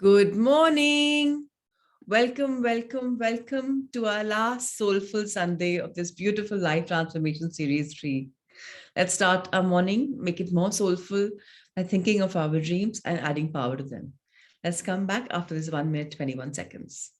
Good morning. Welcome to our last soulful Sunday of this beautiful life transformation series 3. Let's start our morning, make it more soulful by thinking of our dreams and adding power to them. Let's come back after this 1 minute, 21 seconds.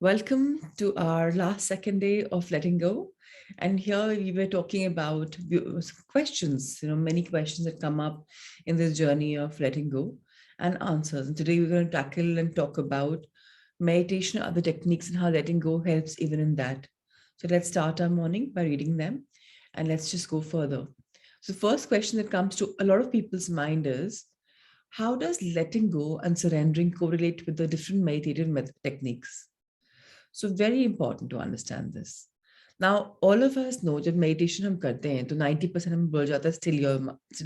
Welcome to our last second day of letting go. And here we were talking about questions, many questions that come up in this journey of letting go and answers. And today we're going to tackle and talk about meditation, other techniques, and how letting go helps even in that. So let's start our morning by reading them and let's just go further. So the first question that comes to a lot of people's mind is, how does letting go and surrendering correlate with the different meditative techniques? So very important to understand this. Now, all of us know that meditation हम करते हैं तो 90% हम बोल जाता है still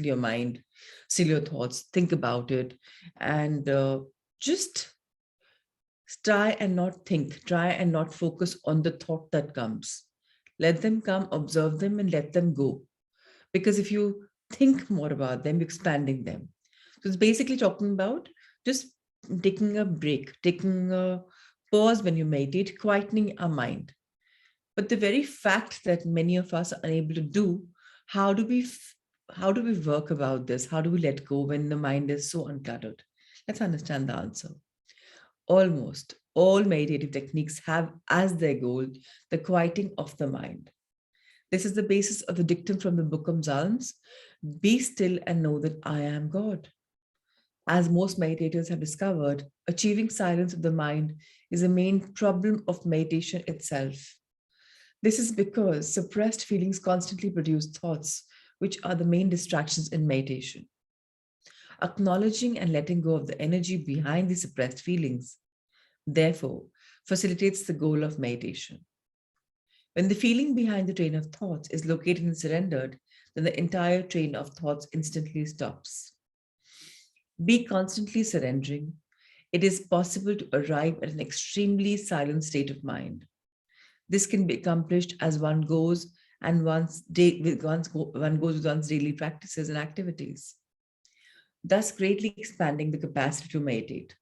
your mind, still your thoughts, think about it, and just try and not think, try and not focus on the thought that comes. Let them come, observe them, and let them go. Because if you think more about them, you're expanding them. So it's basically talking about just taking a break, taking a pause when you meditate, quietening our mind. But the very fact that many of us are unable to do, how do we work about this? How do we let go when the mind is so uncluttered? Let's understand the answer. Almost all meditative techniques have as their goal the quieting of the mind. This is the basis of the dictum from the Book of Psalms: "Be still and know that I am God." As most meditators have discovered, achieving silence of the mind is a main problem of meditation itself. This is because suppressed feelings constantly produce thoughts, which are the main distractions in meditation. Acknowledging and letting go of the energy behind the suppressed feelings, therefore, facilitates the goal of meditation. When the feeling behind the train of thoughts is located and surrendered, then the entire train of thoughts instantly stops. Be constantly surrendering. It is possible to arrive at an extremely silent state of mind. This can be accomplished as one goes with one's daily practices and activities, thus greatly expanding the capacity to meditate.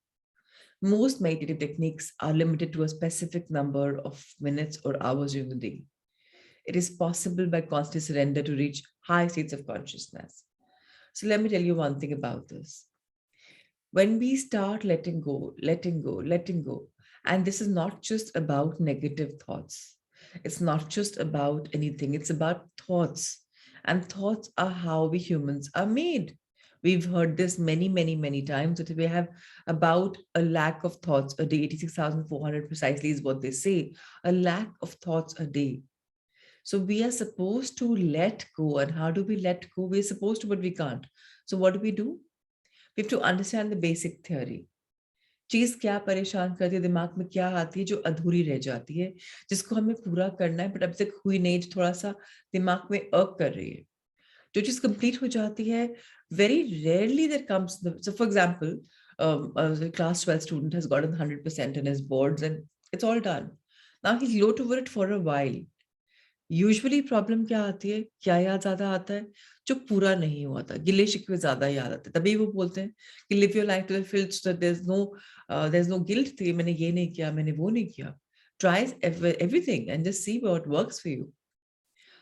Most meditative techniques are limited to a specific number of minutes or hours during the day. It is possible by constant surrender to reach high states of consciousness. So let me tell you one thing about this. When we start letting go, and this is not just about negative thoughts. It's not just about anything. It's about thoughts. And thoughts are how we humans are made. We've heard this many, many, many times that we have about a lakh of thoughts a day. 86,400 precisely is what they say. A lakh of thoughts a day. So we are supposed to let go. And how do we let go? We're supposed to, but we can't. So what do? We have to understand the basic theory. चीज क्या परेशान करती है, दिमाग में क्या आती है जो अधूरी रह जाती है, जिसको हमें पूरा करना है बट अभी तक हुई नहीं, जो थोड़ा सा दिमाग में अर्क कर रही है. जो चीज कंप्लीट हो जाती है, very rarely there comes so for example, a class 12 student has gotten 100% in his boards and it's all done. Now he's low over it for a while. Usually problem क्या आती है, क्या याद ज्यादा आता है? जो पूरा नहीं हुआ था, गिले शिकवे ज्यादा याद आते हैं। तभी वो बोलते हैं कि live your life to the full so there is no guilt कि मैंने ये नहीं किया, मैंने वो नहीं किया। Try everything and just see what works for you.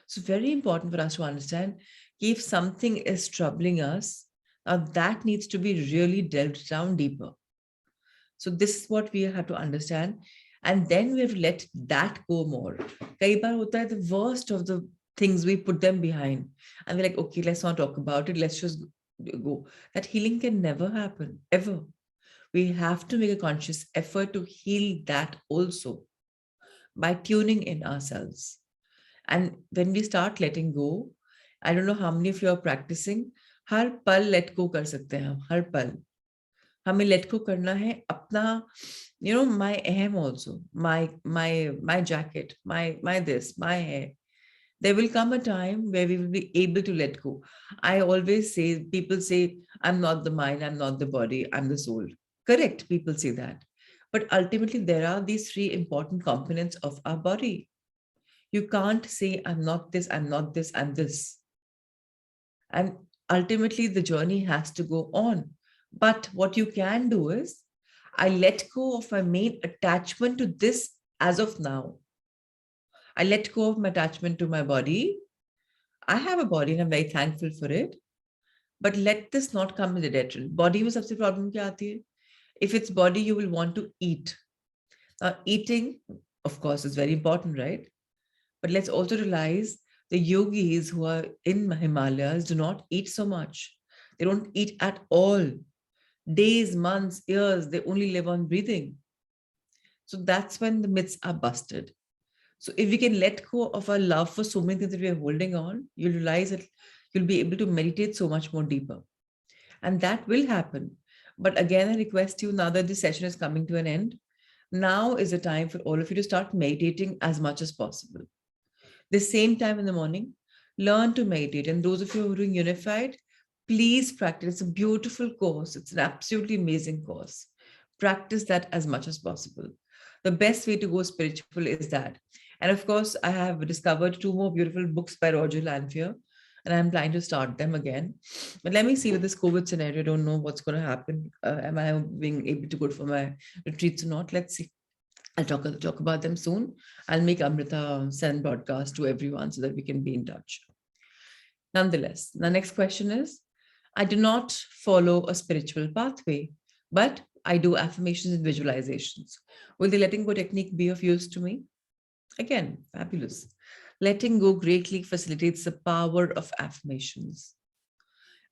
So very important for us to understand if something is troubling us, now that needs to be really delved down deeper. So this is what we have to understand. And then we have to let that go more. Kai baar hota hai, the worst of the things, we put them behind. And we're like, okay, let's not talk about it. Let's just go. That healing can never happen, ever. We have to make a conscious effort to heal that also by tuning in ourselves. And when we start letting go, I don't know how many of you are practicing, हर पल let go कर सकते हैं हम, हर पल हमें let go करना है अपना, my ahem also, my jacket, my this, my hair. There will come a time where we will be able to let go. I always say, people say, I'm not the mind, I'm not the body, I'm the soul. Correct, people say that. But ultimately, there are these three important components of our body. You can't say, I'm not this, I'm not this, I'm this. And ultimately, the journey has to go on. But what you can do is, I let go of my main attachment to this as of now. I let go of my attachment to my body. I have a body and I'm very thankful for it. But let this not come with a detriment. Body में सबसे problem क्या आती है? If it's body, you will want to eat. Now, eating, of course, is very important, right? But let's also realize the yogis who are in Himalayas do not eat so much. They don't eat at all. Days, months, years, they only live on breathing. So that's when the myths are busted. So if we can let go of our love for so many things that we are holding on, you'll realize that you'll be able to meditate so much more deeper. And that will happen. But again, I request you, now that this session is coming to an end, now is the time for all of you to start meditating as much as possible. The same time in the morning, learn to meditate. And those of you who are doing Unified, please practice. It's a beautiful course. It's an absolutely amazing course. Practice that as much as possible. The best way to go spiritual is that. And of course, I have discovered 2 more beautiful books by Roger Lanphier, and I'm planning to start them again. But let me see with this COVID scenario. I don't know what's going to happen. Am I being able to go for my retreats or not? Let's see. I'll talk about them soon. I'll make Amrita send broadcast to everyone so that we can be in touch. Nonetheless, the next question is, I do not follow a spiritual pathway, but I do affirmations and visualizations. Will the letting go technique be of use to me? Again, fabulous. Letting go greatly facilitates the power of affirmations.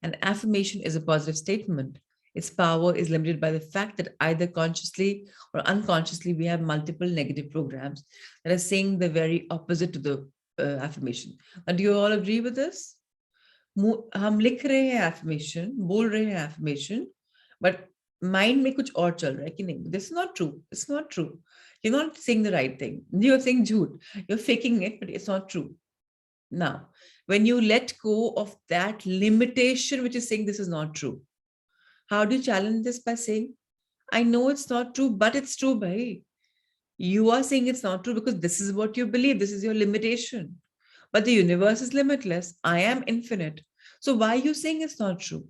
An affirmation is a positive statement. Its power is limited by the fact that either consciously or unconsciously we have multiple negative programs that are saying the very opposite to the affirmation. Now, do you all agree with this? हम लिख रहे हैं affirmation, बोल रहे हैं affirmation, but mind में कुछ और चल रहा है कि नहीं, this is not true. It's not true. You're not saying the right thing. You're saying झूठ. You're faking it, but it's not true. Now, when you let go of that limitation, which is saying this is not true, how do you challenge this? By saying, I know it's not true, but it's true, bhai. You are saying it's not true because this is what you believe. This is your limitation. But the universe is limitless. I am infinite. So why are you saying it's not true?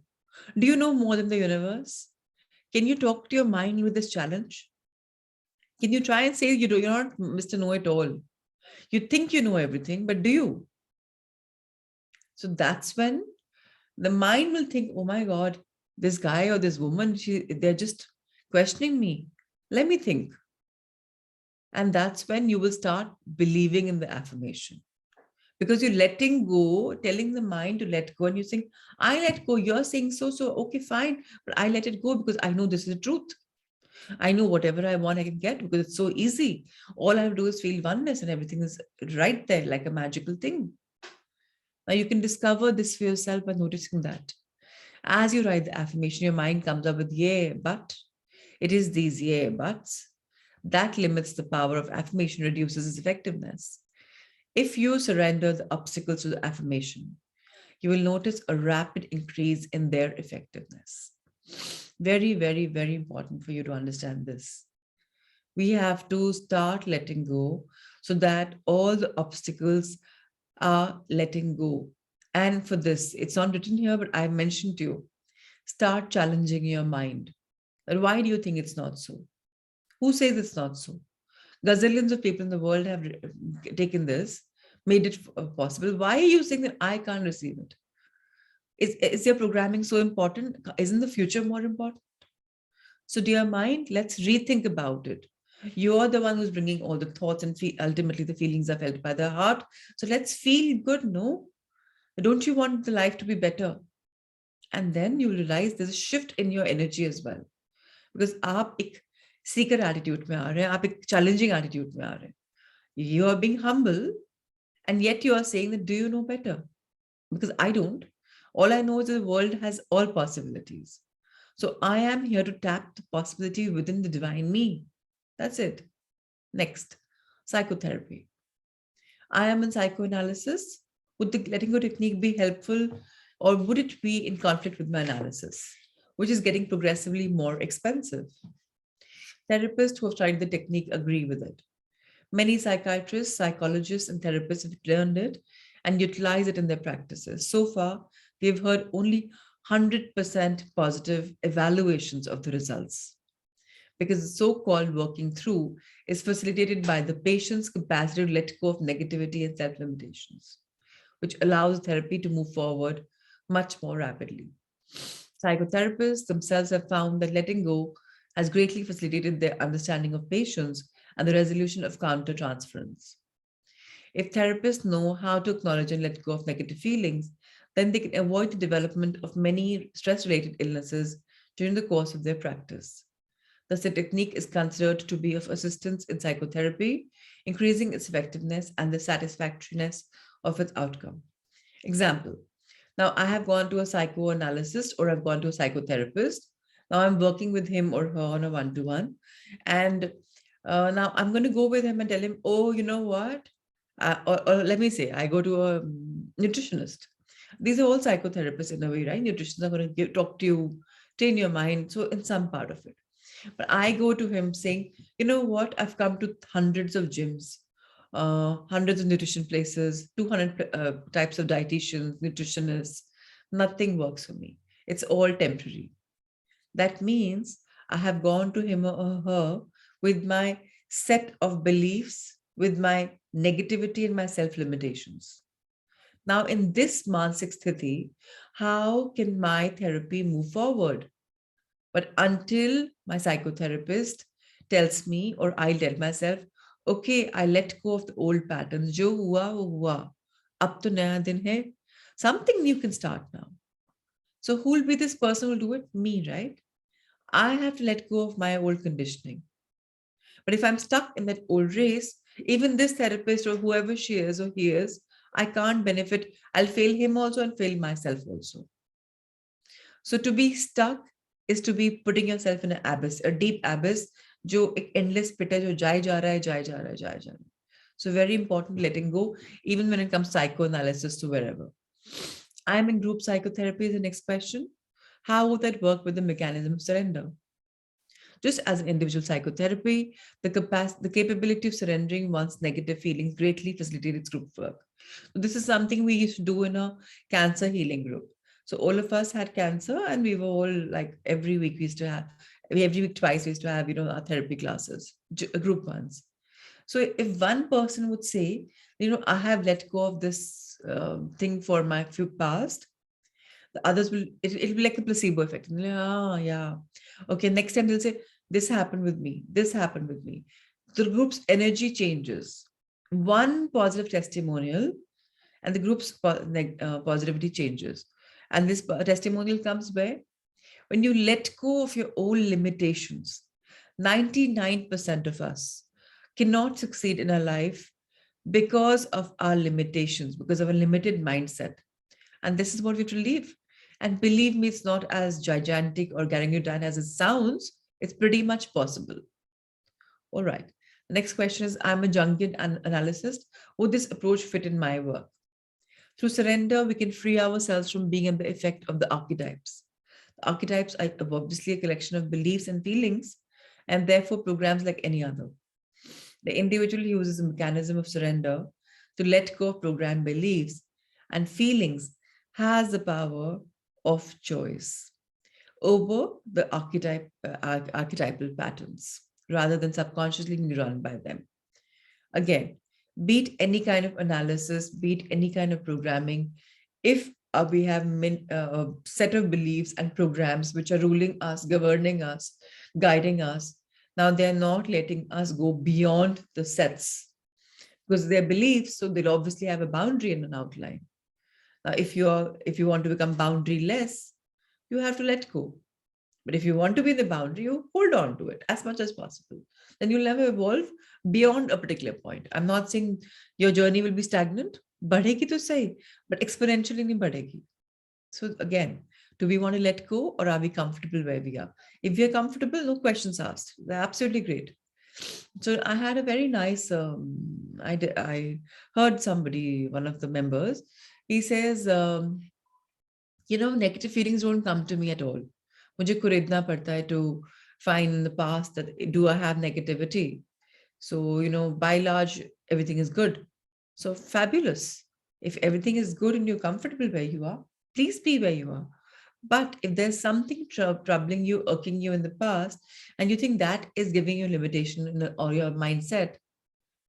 Do you know more than the universe? Can you talk to your mind with this challenge? Can you try and say you're not Mr. Know-it-all? You think you know everything, but do you? So that's when the mind will think, oh my God, this guy or this woman, they're just questioning me. Let me think. And that's when you will start believing in the affirmation. Because you're letting go, telling the mind to let go, and you think, I let go. You're saying so, okay, fine. But I let it go because I know this is the truth. I know whatever I want, I can get because it's so easy. All I have to do is feel oneness and everything is right there like a magical thing. Now you can discover this for yourself by noticing that. As you write the affirmation, your mind comes up with, yeah, but. It is these yeah, buts. That limits the power of affirmation, reduces its effectiveness. If you surrender the obstacles to the affirmation, you will notice a rapid increase in their effectiveness. Very, very, very important for you to understand this. We have to start letting go so that all the obstacles are letting go. And for this, it's not written here, but I mentioned to you, start challenging your mind. And why do you think it's not so? Who says it's not so? Gazillions of people in the world have taken this, made it possible. Why are you saying that I can't receive it? Is your programming so important? Isn't the future more important? So, dear mind, let's rethink about it. You're the one who's bringing all the thoughts and ultimately the feelings are felt by the heart. So let's feel good, no? Don't you want the life to be better? And then you realize there's a shift in your energy as well. Because आप एक seeker attitude में आ रहे हैं, आप एक challenging attitude में आ रहे हैं. You are being humble and yet you are saying that, do you know better? Because I don't. All I know is the world has all possibilities. So I am here to tap the possibility within the divine me. That's it. Next, psychotherapy. I am in psychoanalysis. Would the letting go technique be helpful or would it be in conflict with my analysis, which is getting progressively more expensive? Therapists who have tried the technique agree with it. Many psychiatrists, psychologists, and therapists have learned it and utilize it in their practices. So far, we've heard only 100% positive evaluations of the results because the so-called working through is facilitated by the patient's capacity to let go of negativity and self-limitations, which allows therapy to move forward much more rapidly. Psychotherapists themselves have found that letting go has greatly facilitated their understanding of patients and the resolution of countertransference. If therapists know how to acknowledge and let go of negative feelings, then they can avoid the development of many stress-related illnesses during the course of their practice. Thus, the technique is considered to be of assistance in psychotherapy, increasing its effectiveness and the satisfactoriness of its outcome. Example. Now, I have gone to a psychoanalyst or I've gone to a psychotherapist. Now, I'm working with him or her on a one-to-one. And now I'm going to go with him and tell him, oh, you know what? Or let me say, I go to a nutritionist. These are all psychotherapists in a way, right? Nutritionists are going to talk to you, train your mind. So in some part of it. But I go to him saying, you know what? I've come to hundreds of gyms, hundreds of nutrition places, 200 types of dietitians, nutritionists. Nothing works for me. It's all temporary. That means I have gone to him or her with my set of beliefs, with my negativity and my self-limitations. Now, in this Mansik Sthiti, how can my therapy move forward? But until my psychotherapist tells me, or I tell myself, okay, I let go of the old patterns. Jo hua, wo hua. Ab to naya din hai. Something new can start now. So who will be this person who will do it? Me, right? I have to let go of my old conditioning. But if I'm stuck in that old race, even this therapist or whoever she is or he is, I can't benefit. I'll fail him also and fail myself also. So to be stuck is to be putting yourself in an abyss, a deep abyss, जो एक endless pit है जो जाए जा रहा है, जाए जा रहा है, जाए जा रहा है. So very important letting go, even when it comes to psychoanalysis to wherever. I'm in group psychotherapy is the next question. How would that work with the mechanism of surrender? Just as an individual psychotherapy, the capability of surrendering one's negative feelings greatly facilitates group work. So this is something we used to do in a cancer healing group. So all of us had cancer and we were all like every week we used to have, every week twice we used to have, our therapy classes, group ones. So if one person would say, I have let go of this thing for my few past, the others will, it'll be like the placebo effect. Like, yeah. Okay, next time they'll say, this happened with me. This happened with me. The group's energy changes. One positive testimonial and the group's positivity changes. And this testimonial comes where? When you let go of your own limitations, 99% of us cannot succeed in our life because of our limitations, because of a limited mindset. And this is what we have to leave. And believe me, it's not as gigantic or gargantuan as it sounds. It's pretty much possible. All right. The next question is, I'm a Jungian analyst. Would this approach fit in my work? Through surrender, we can free ourselves from being at the effect of the archetypes. The archetypes are obviously a collection of beliefs and feelings, and therefore programs like any other. The individual uses a mechanism of surrender to let go of programmed beliefs and feelings has the power of choice over the archetypal patterns rather than subconsciously being run by them. Again, beat any kind of analysis, beat any kind of programming. If we have a set of beliefs and programs which are ruling us, governing us, guiding us, now they're not letting us go beyond the sets because they're beliefs, so they'll obviously have a boundary and an outline. Now, if you want to become boundaryless, you have to let go. But if you want to be in the boundary, you hold on to it as much as possible. Then you'll never evolve beyond a particular point. I'm not saying your journey will be stagnant. Badhegi to say, but exponentially nahi badhegi. So again, do we want to let go or are we comfortable where we are? If we are comfortable, no questions asked. They're absolutely great. So I had a very nice. I heard somebody, one of the members, he says, negative feelings don't come to me at all. मुझे खरीदना पड़ता है to find in the past that do I have negativity. So, by large, everything is good. So fabulous. If everything is good and you're comfortable where you are, please be where you are. But if there's something troubling you, irking you in the past, and you think that is giving you limitation or your mindset,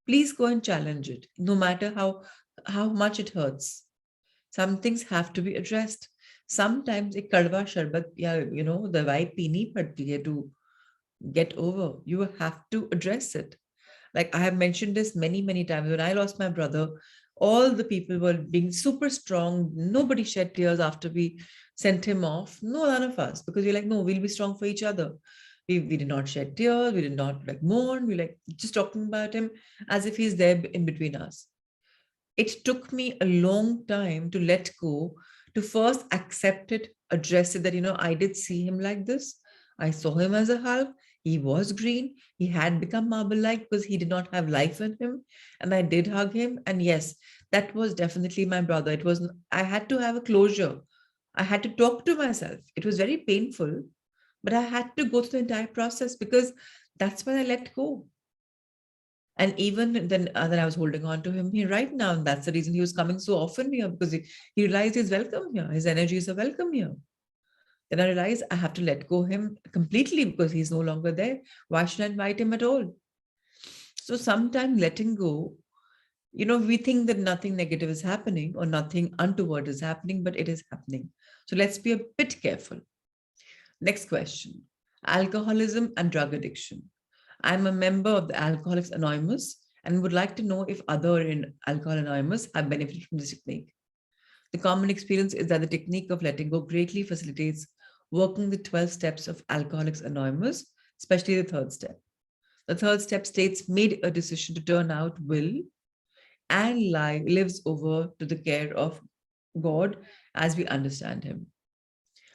please go and challenge it, no matter how much it hurts. Some things have to be addressed. Sometimes a kadwa sharbat, yeah, the white peeni padti hai to get over. You have to address it. Like I have mentioned this many, many times. When I lost my brother, all the people were being super strong. Nobody shed tears after we sent him off. No, none of us, because we're like, no, we'll be strong for each other. We did not shed tears. We did not like mourn. We like just talking about him as if he's there in between us. It took me a long time to let go, to first accept it, address it that, I did see him like this. I saw him as a Hulk. He was green. He had become marble like because he did not have life in him. And I did hug him. And yes, that was definitely my brother. I had to have a closure. I had to talk to myself. It was very painful, but I had to go through the entire process because that's when I let go. And even then I was holding on to him here right now. And that's the reason he was coming so often here because he realized he's welcome here. His energies are welcome here. Then I realized I have to let go him completely because he's no longer there. Why should I invite him at all? So sometimes letting go, we think that nothing negative is happening or nothing untoward is happening, but it is happening. So let's be a bit careful. Next question. Alcoholism and drug addiction. I'm a member of the Alcoholics Anonymous and would like to know if other in Alcohol Anonymous have benefited from this technique. The common experience is that the technique of letting go greatly facilitates working the 12 steps of Alcoholics Anonymous, especially the third step. The third step states made a decision to turn out will and lives over to the care of God as we understand him.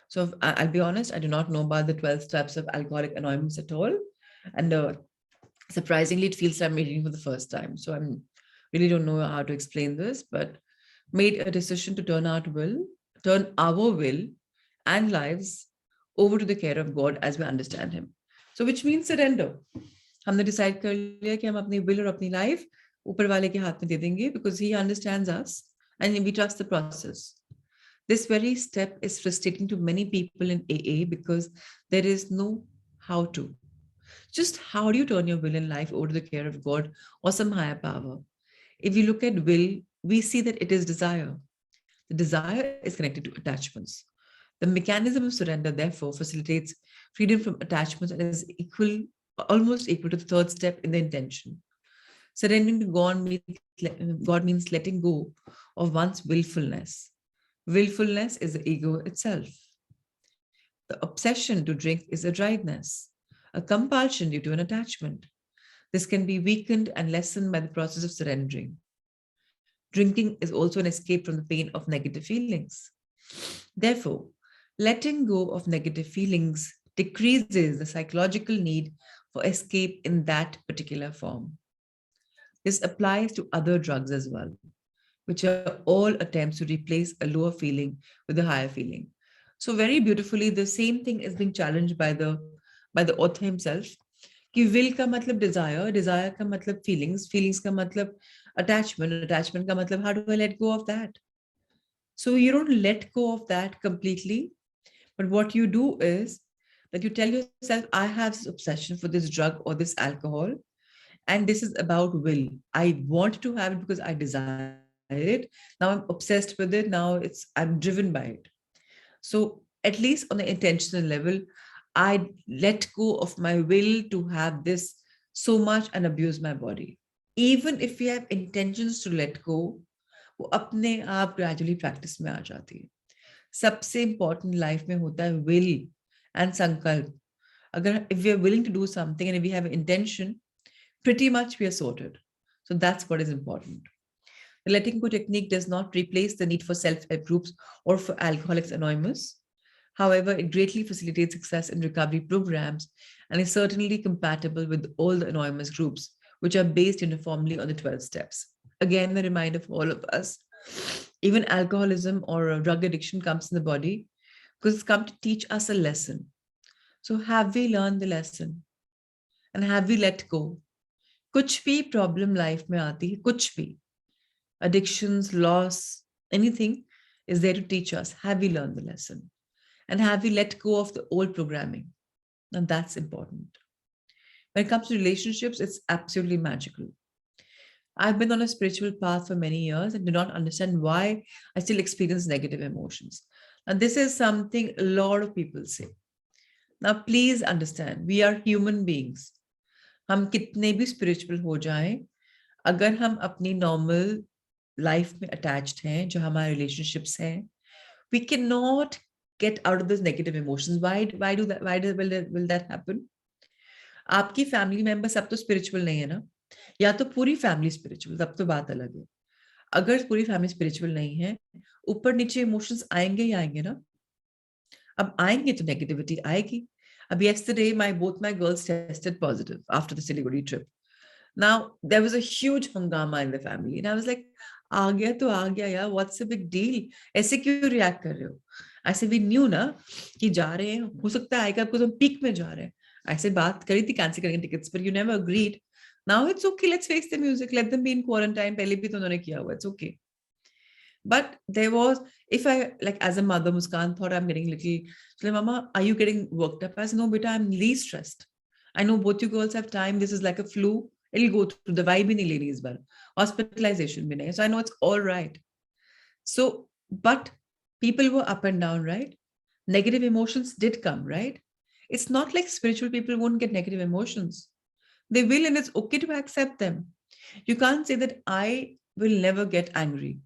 So I'll be honest, I do not know about the 12 steps of Alcoholic Anonymous at all. And surprisingly, it feels like I'm reading for the first time. So I'm really don't know how to explain this, but made a decision to turn our will and lives over to the care of God as we understand him. So which means surrender. हमने decide कर लिया कि हम अपनी will और अपनी life ऊपर वाले के हाथ में दे देंगे because he understands us and we trust the process. This very step is frustrating to many people in AA because there is no how to. Just how do you turn your will and life over to the care of God or some higher power? If you look at will, we see that it is desire. The desire is connected to attachments. The mechanism of surrender, therefore, facilitates freedom from attachments and is almost equal to the third step in the intention. Surrendering to God means letting go of one's willfulness. Willfulness is the ego itself. The obsession to drink is a dryness, a compulsion due to an attachment. This can be weakened and lessened by the process of surrendering. Drinking is also an escape from the pain of negative feelings. Therefore, letting go of negative feelings decreases the psychological need for escape in that particular form. This applies to other drugs as well. which are all attempts to replace a lower feeling with a higher feeling. So very beautifully, the same thing is being challenged by the author himself. कि will का मतलब desire, desire का मतलब feelings, feelings का मतलब attachment, attachment का मतलब how do I let go of that? So you don't let go of that completely, but what you do is that you tell yourself, I have this obsession for this drug or this alcohol, and this is about will. I want to have it because I desire it. Now I'm obsessed with it. Now I'm driven by it. So at least on the intentional level, I let go of my will to have this so much and abuse my body. Even if we have intentions to let go, वो अपने आप gradually practice में आ जाती है. सबसे important life में होता है will and संकल्प. अगर if we are willing to do something and if we have intention, pretty much we are sorted. So that's what is important. The letting go technique does not replace the need for self-help groups or for Alcoholics Anonymous. However, it greatly facilitates success in recovery programs and is certainly compatible with all the anonymous groups, which are based uniformly on the 12 steps. Again, a reminder for all of us, even alcoholism or drug addiction comes in the body because it's come to teach us a lesson. So have we learned the lesson? And have we let go? कुछ भी problem life में आती है, कुछ भी. Addictions, loss, anything is there to teach us. Have we learned the lesson? And have we let go of the old programming? And that's important. When it comes to relationships, it's absolutely magical. I've been on a spiritual path for many years and do not understand why I still experience negative emotions. And this is something a lot of people say. Now, please understand, we are human beings. हम कितने भी spiritual हो जाएं, अगर हम अपनी normal life में attached हैं, जो हमारे relationships हैं, we cannot get out of those negative emotions. Why do that? Will that happen? आपकी फैमिली मेंबर सब तो स्पिरिचुअल नहीं है ना, या तो पूरी फैमिली स्पिरिचुअल, तब तो बात अलग है. अगर पूरी फैमिली स्पिरिचुअल नहीं है, ऊपर नीचे इमोशंस आएंगे ही आएंगे ना. अब आएंगे तो नेगेटिविटी आएगी. अब yesterday both my girls tested positive after the Siliguri trip. Now there was a huge hangama in the family and I was like, आ गया तो आ गया यार, what's the big deal? ऐसे क्यों react कर रहे हो? ऐसे we knew ना कि जा रहे हैं, हो सकता है आएगा because हम peak में जा रहे हैं. ऐसे बात करी थी कैंसिल करेंगे टिकट्स पर, you never agreed. Now it's okay, let's face the music, let them be in quarantine. पहले भी तो उन्होंने किया हुआ, it's okay. But there was, if I, like as a mother, Muskan thought I'm getting little, so like, Mama, are you getting worked up? I said, no, beta, I'm least stressed. I know both you girls have time. This is like a flu. It'll go through. The vibe in the lady as well. Hospitalization bhi nahi. So I know it's all right. So, but people were up and down, right? Negative emotions did come, right? It's not like spiritual people won't get negative emotions. They will, and it's okay to accept them. You can't say that I will never get angry.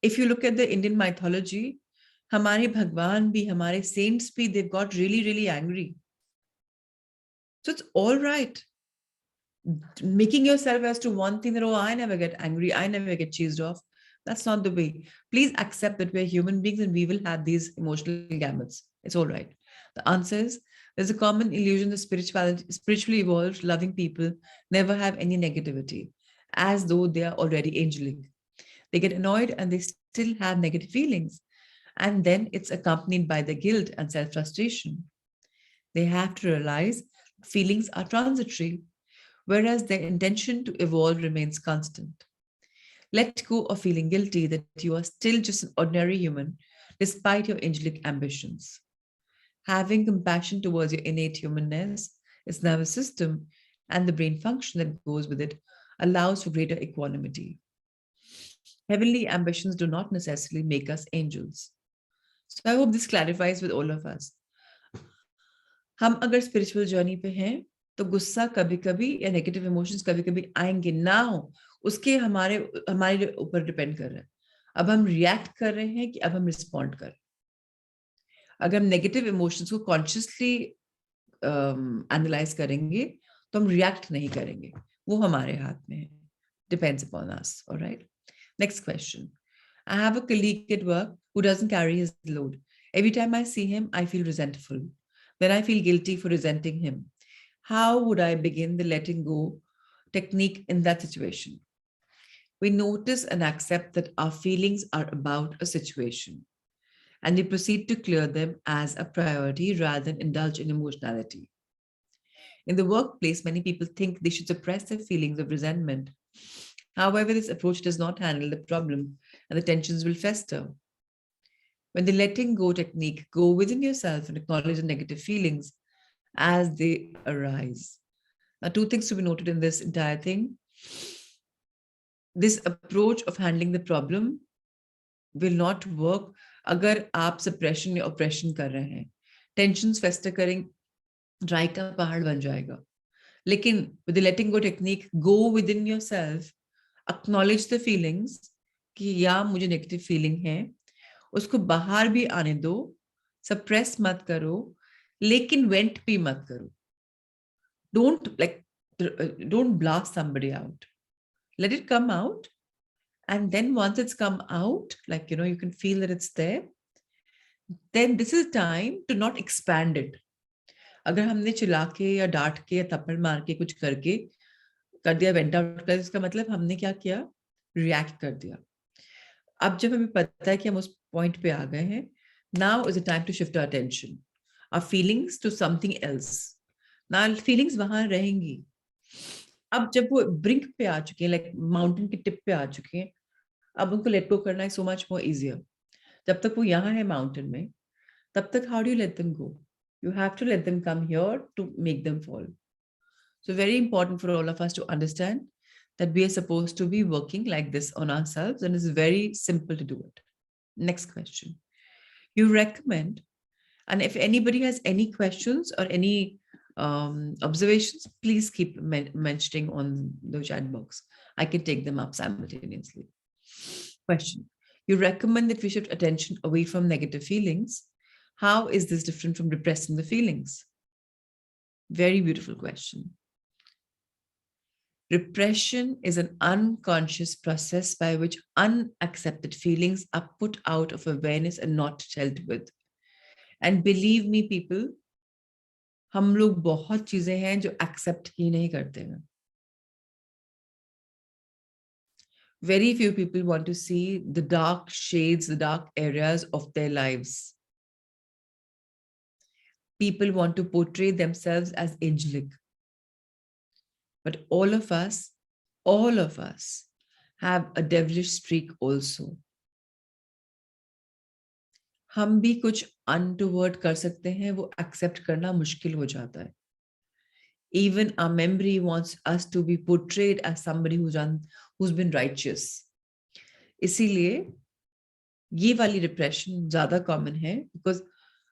If you look at the Indian mythology, हमारे भगवान भी, हमारे saints भी, they've got really, really angry. So it's all right. Making yourself as to one thing that, oh, I never get angry, I never get cheesed off. That's not the way. Please accept that we're human beings and we will have these emotional gamuts. It's all right. The answer is there's a common illusion that spiritually evolved, loving people never have any negativity, as though they are already angelic. They get annoyed and they still have negative feelings. And then it's accompanied by the guilt and self frustration. They have to realize feelings are transitory, whereas their intention to evolve remains constant. Let go of feeling guilty that you are still just an ordinary human despite your angelic ambitions. Having compassion towards your innate humanness, its nervous system, and the brain function that goes with it allows for greater equanimity. Heavenly ambitions do not necessarily make us angels. So I hope this clarifies with all of us. हम अगर spiritual journey पे हैं तो गुस्सा कभी कभी या negative emotions कभी कभी आएंगे ना हो, उसके हमारे हमारे ऊपर डिपेंड कर रहे हैं. अब हम रिएक्ट कर रहे हैं कि अब हम रिस्पॉन्ड कर. अगर हम नेगेटिव इमोशंस को कॉन्शियसली एनालाइज करेंगे तो हम रिएक्ट नहीं करेंगे, वो हमारे हाथ में है. Depends upon us. Alright, next question. I have a colleague at work who doesn't carry his load. Every time I see him, I feel resentful. Then I feel guilty for resenting him. How would I begin the letting go technique in that situation? We notice and accept that our feelings are about a situation, and we proceed to clear them as a priority rather than indulge in emotionality. In the workplace, many people think they should suppress their feelings of resentment. However, this approach does not handle the problem, and the tensions will fester. When the letting go technique, go within yourself and acknowledge the negative feelings as they arise. Now, two things to be noted in this entire thing. This approach of handling the problem will not work अगर आप suppression या oppression कर रहे हैं. Tensions fester करेंगे, dry का पहाड़ बन जाएगा. लेकिन with the letting go technique, go within yourself, acknowledge the feelings कि या मुझे negative feeling है, उसको बाहर भी आने दो, suppress मत करो, लेकिन vent भी मत करो. Don't blast somebody out. Let it come out. And then once it's come out, you can feel that it's there, then this is time to not expand it. अगर हमने चिल्ला के या डांट के या थप्पड़ मार के कुछ करके कर दिया वेंट आउट कर, इसका मतलब हमने क्या किया, रिएक्ट कर दिया. अब जब हमें पता है कि हम उस पॉइंट पे आ गए हैं, now is the time to shift our attention, our feelings to something else. Now feelings वहां रहेंगी. अब जब वो ब्रिंक पे आ चुके हैं, लाइक माउंटेन की टिप पे आ चुके हैं, अब उनको लेट गो करना है सो मच मोर इजियर. जब तक वो यहाँ है माउंटेन में, तब तक how do you let them go? You have to let them come here to make them fall. So very important for all of us to understand that we are supposed to be working like this on ourselves, and it's very simple to do it. Next question. You recommend, and if anybody has any questions or any observations, please keep mentioning on the chat box. I can take them up simultaneously. Question. You recommend that we shift attention away from negative feelings. How is this different from repressing the feelings? Very beautiful question. Repression is an unconscious process by which unaccepted feelings are put out of awareness and not dealt with. And believe me, people, हम लोग बहुत चीजें हैं जो accept ही नहीं करते हैं. Very few people want to see the dark shades, the dark areas of their lives. People want to portray themselves as angelic. But all of us have a devilish streak also. हम भी कुछ untoward कर सकते हैं, वो accept करना मुश्किल हो जाता है. Even our memory wants us to be portrayed as somebody who's been righteous. इसीलिए ये वाली repression ज़्यादा common है, because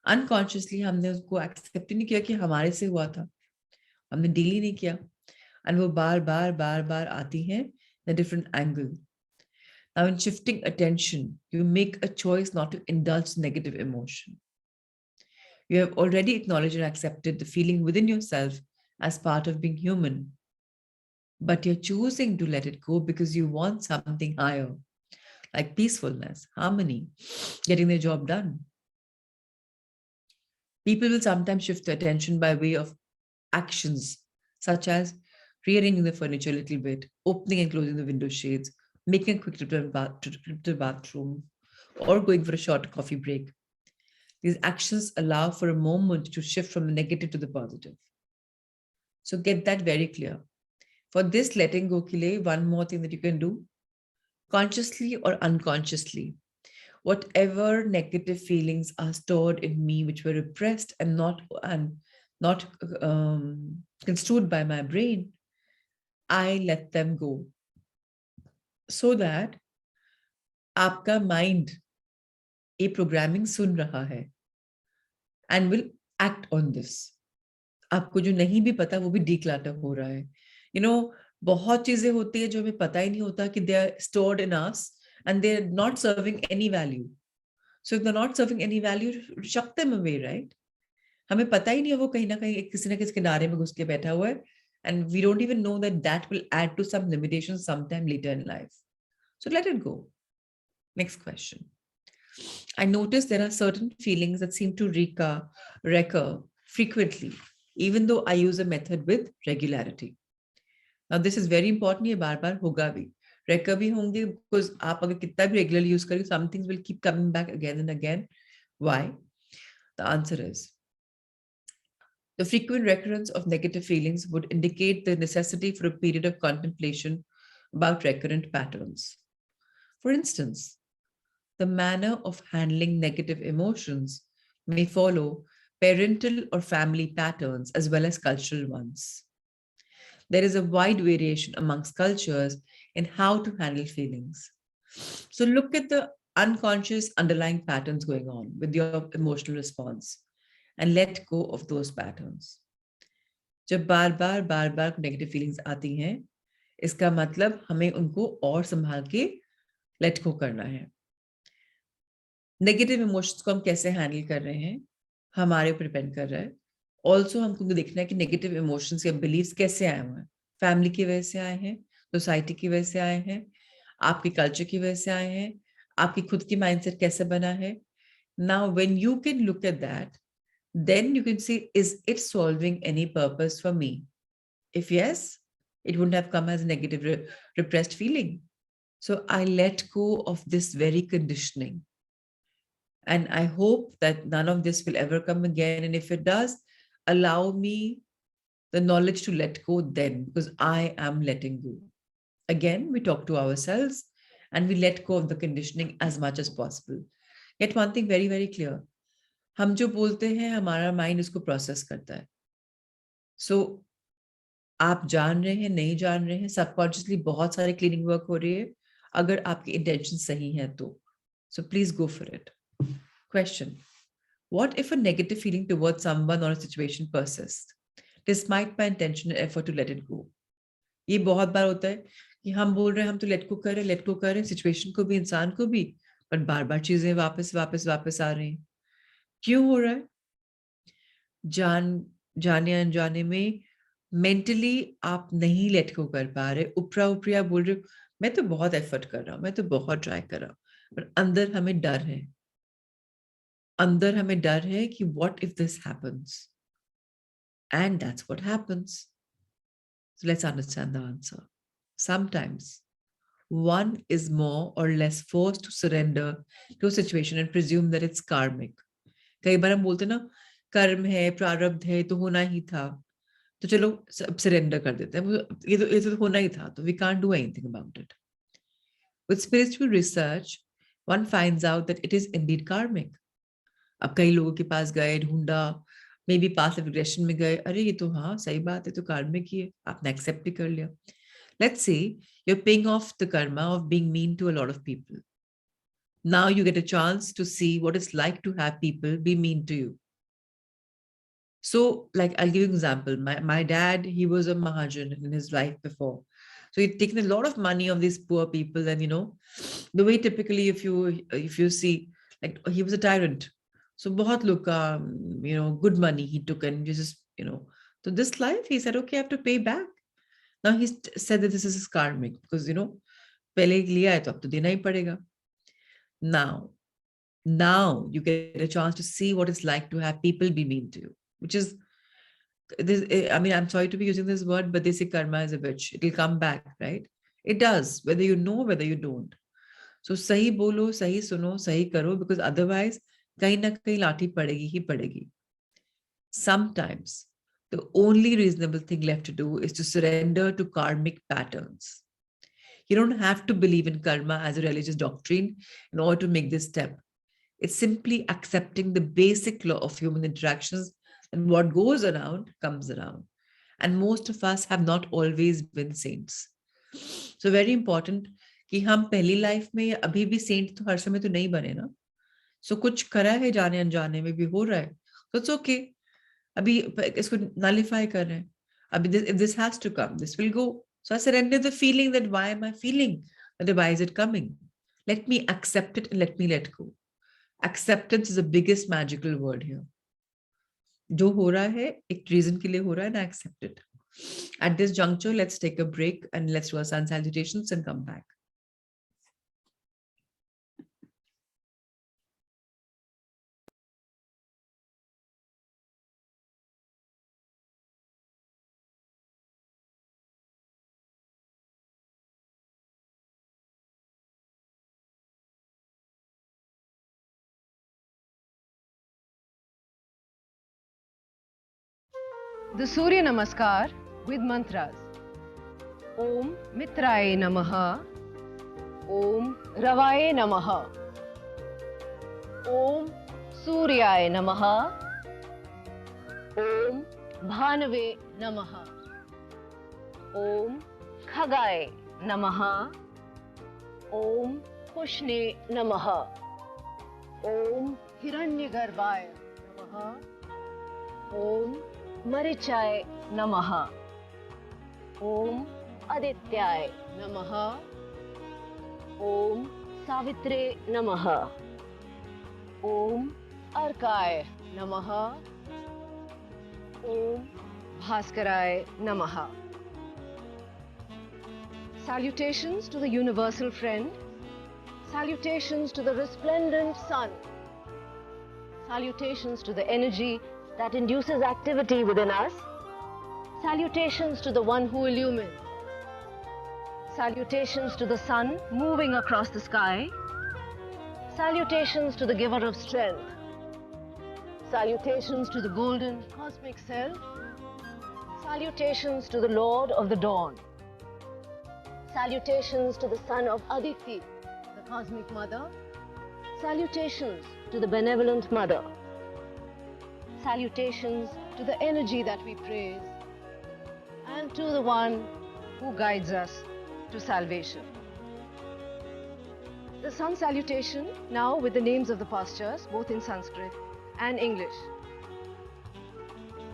unconsciously हमने उसको accept नहीं किया कि हमारे से हुआ था, हमने deal ही नहीं किया, and वो बार बार आती हैं in a different angle. Now, in shifting attention, you make a choice not to indulge negative emotion. You have already acknowledged and accepted the feeling within yourself as part of being human, but you're choosing to let it go because you want something higher, like peacefulness, harmony, getting their job done. People will sometimes shift their attention by way of actions, such as rearranging the furniture a little bit, opening and closing the window shades, making a quick trip to the bathroom, or going for a short coffee break. These actions allow for a moment to shift from the negative to the positive. So get that very clear. For this letting go ke liye, one more thing that you can do, consciously or unconsciously, whatever negative feelings are stored in me, which were repressed and not construed by my brain, I let them go. So that आपका mind a programming सुन रहा है and will act on this. आपको जो नहीं भी पता वो भी declutter हो रहा है. You know, बहुत चीजें होती है जो हमें पता ही नहीं होता कि they are stored in us and they are not serving any value. So if they're not serving any value, chuck them away, right? हमें पता ही नहीं है वो कहीं ना किसी किनारे में घुस के बैठा हुआ है, and we don't even know that will add to some limitations sometime later in life. So let it go. Next question. I notice there are certain feelings that seem to recur frequently, even though I use a method with regularity. Now, this is very important. ये बार बार होगा भी. recur भी होंगे because आप अगर कितना भी regularly use करेंगे, some things will keep coming back again and again. Why? The answer is the frequent recurrence of negative feelings would indicate the necessity for a period of contemplation about recurrent patterns. For instance, the manner of handling negative emotions may follow parental or family patterns as well as cultural ones. There is a wide variation amongst cultures in how to handle feelings. So look at the unconscious underlying patterns going on with your emotional response and let go of those patterns. जब बार बार negative feelings आती हैं, इसका मतलब हमें उनको और संभाल के लेट गो करना है. नेगेटिव इमोशंस को हम कैसे हैंडल कर रहे हैं, हमारे ऊपर डिपेंड कर रहा है. ऑल्सो हमको देखना है कि नेगेटिव इमोशंस या बिलीव्स कैसे आए हुए हैं. फैमिली की वजह से आए हैं, सोसाइटी की वजह से आए हैं, आपके कल्चर की वजह से आए हैं, आपकी खुद की माइंडसेट कैसे बना है. Now when you can look at that, then you can see, is it solving any purpose for me? If yes, it wouldn't have come as a negative repressed feeling. So I let go of this very conditioning. And I hope that none of this will ever come again. And if it does, allow me the knowledge to let go then, because I am letting go. Again, we talk to ourselves and we let go of the conditioning as much as possible. Get one thing very, very clear. हम जो बोलते हैं हमारा mind उसको process करता है. सो आप जान रहे हैं, नहीं जान रहे हैं, सबकॉन्शियसली बहुत सारे क्लीनिंग वर्क हो रही है अगर आपकी इंटेंशन सही है तो. So please go for it. Question: what if a negative feeling towards someone or a situation persists despite my intention and effort to let it go? ये बहुत बार होता है कि हम बोल रहे हैं हम तो लेट गो कर रहे हैं सिचुएशन को भी, इंसान को भी, पर बार बार चीजें वापस वापस वापस आ रही हैं. क्यों हो रहा है? जाने अनजाने में मेंटली आप नहीं लेट गो कर पा रहे. ऊपरा ऊपरी आप बोल रहे हो मैं तो बहुत एफर्ट कर रहा हूं, मैं तो बहुत ट्राई कर रहा हूं, पर अंदर हमें डर है. अंदर हमें डर है कि what if this happens, and that's what happens. So let's understand the answer. Sometimes one is more or less forced to surrender to a situation and presume that it's karmic. कई बार हम बोलते ना कर्म है, प्रारब्ध है, तो होना ही था, तो चलो सब सरेंडर कर देते हैं. ये तो होना ही था, तो we can't do anything about it. With spiritual research one finds out that it is indeed karmic. अब कई लोगों के पास गए, ढूंढा, मे बी पास्ट रिग्रेशन में गए, अरे ये तो हाँ सही बात है, तो कार्मिक ही है, आपने एक्सेप्ट भी कर लिया. Let's say you're paying off the karma of being mean to a lot of people. Now you get a chance to see what it's like to have people be mean to you. So, like, I'll give you an example. My dad, he was a Mahajan in his life before. So he'd taken a lot of money of these poor people. And, the way typically if you see, like, he was a tyrant. So bahut log ka, good money he took and so this life, he said, okay, I have to pay back. Now he said that this is karmic because, pehle liya hai to ab to dena hi padega. Now you get a chance to see what it's like to have people be mean to you, which is this. I mean, I'm sorry to be using this word, but they say karma is a bitch. It'll come back, right? It does, whether you know, whether you don't. So sahi bolo, sahi suno, sahi karo, because otherwise, kahin na kahin lathi padegi hi padegi. Sometimes the only reasonable thing left to do is to surrender to karmic patterns. You don't have to believe in karma as a religious doctrine in order to make this step. It's simply accepting the basic law of human interactions, and what goes around comes around. And most of us have not always been saints. So very important कि हम पहली life में या अभी भी Saint तो हर समय तो नहीं बने ना. सो कुछ करा है जाने अनजाने में भी हो रहा है, तो इट्स ओके. अभी इसको नलिफाई कर रहे हैं. अभी if this has to come, this will go. So I surrender the feeling that why am I feeling that, why is it coming? Let me accept it and let me let go. Acceptance is the biggest magical word here. जो हो रहा है एक reason के लिए हो रहा है, ना accept it. At this juncture, let's take a break and let's do our sun salutations and come back. The Surya Namaskar with mantras. Om Mitraye Namaha. Om Ravaye Namaha. Om Suryaye Namaha. Om Bhanave Namaha. Om Khagaye Namaha. Om Pushne Namaha. Om Hiranyagarbhaye Namaha. Om Marichaye Namaha. Om Adityaye Namaha. Om Savitre Namaha. Om Arkaye Namaha. Om Bhaskaraye Namaha. Salutations to the universal friend. Salutations to the resplendent sun. Salutations to the energy that induces activity within us. Salutations to the one who illumines. Salutations to the sun moving across the sky. Salutations to the giver of strength. Salutations to the golden cosmic self. Salutations to the Lord of the dawn. Salutations to the son of Aditi, the cosmic mother. Salutations to the benevolent mother. Salutations to the energy that we praise, and to the one who guides us to salvation. The sun salutation now with the names of the postures, both in Sanskrit and English.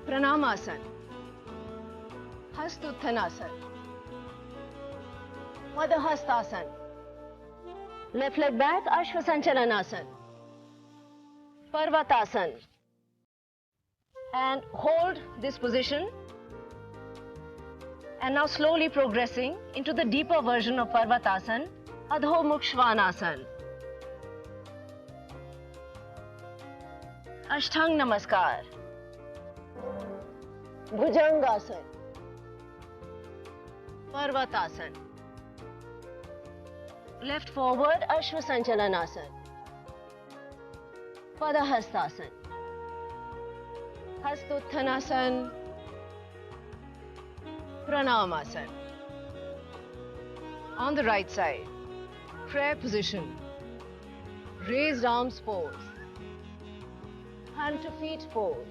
Pranamasan, Hastuthanasan, Padhastasan, left leg back, Ashvasanchalanasan, Parvatasan, and hold this position, and now slowly progressing into the deeper version of Parvatasan, Adho Mukh Shvanasan. Ashtang Namaskar, Bhujangasan, Parvatasan, left forward Ashvasanchalanasan, Padhastasan, Hastuthanasan, Pranamasan. On the right side, prayer position, raised arms pose, hand to feet pose,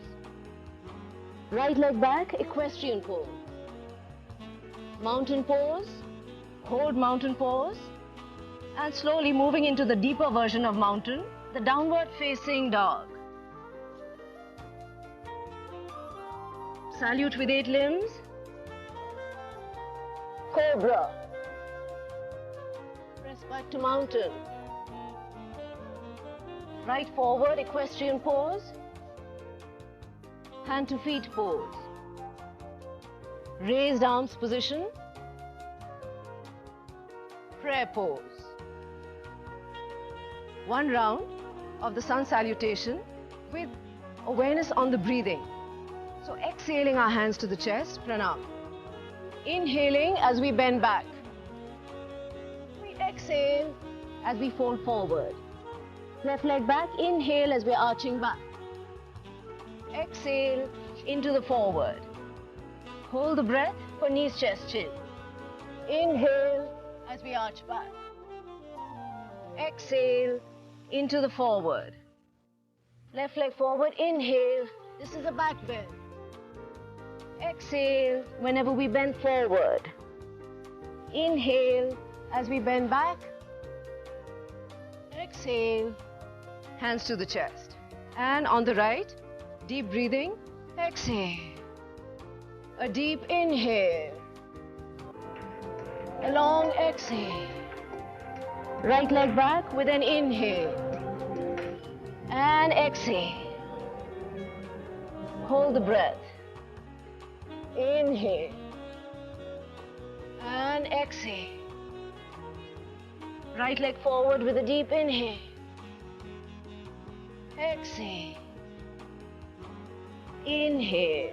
right leg back, equestrian pose, mountain pose, hold mountain pose, and slowly moving into the deeper version of mountain, the downward facing dog. Salute with 8 limbs, cobra, press back to mountain, right forward equestrian pose, hand to feet pose, raised arms position, prayer pose. One round of the sun salutation with awareness on the breathing. So exhaling our hands to the chest, pranam. Inhaling as we bend back. We exhale as we fold forward. Left leg back, inhale as we're arching back. Exhale into the forward. Hold the breath for knees, chest, chin. Inhale as we arch back. Exhale into the forward. Left leg forward, inhale. This is a back bend. Exhale whenever we bend forward. Inhale as we bend back. Exhale, hands to the chest. And on the right, deep breathing. Exhale. A deep inhale. A long exhale. Right leg back with an inhale. And exhale. Hold the breath. Inhale and exhale. Right leg forward with a deep inhale. Exhale. Inhale.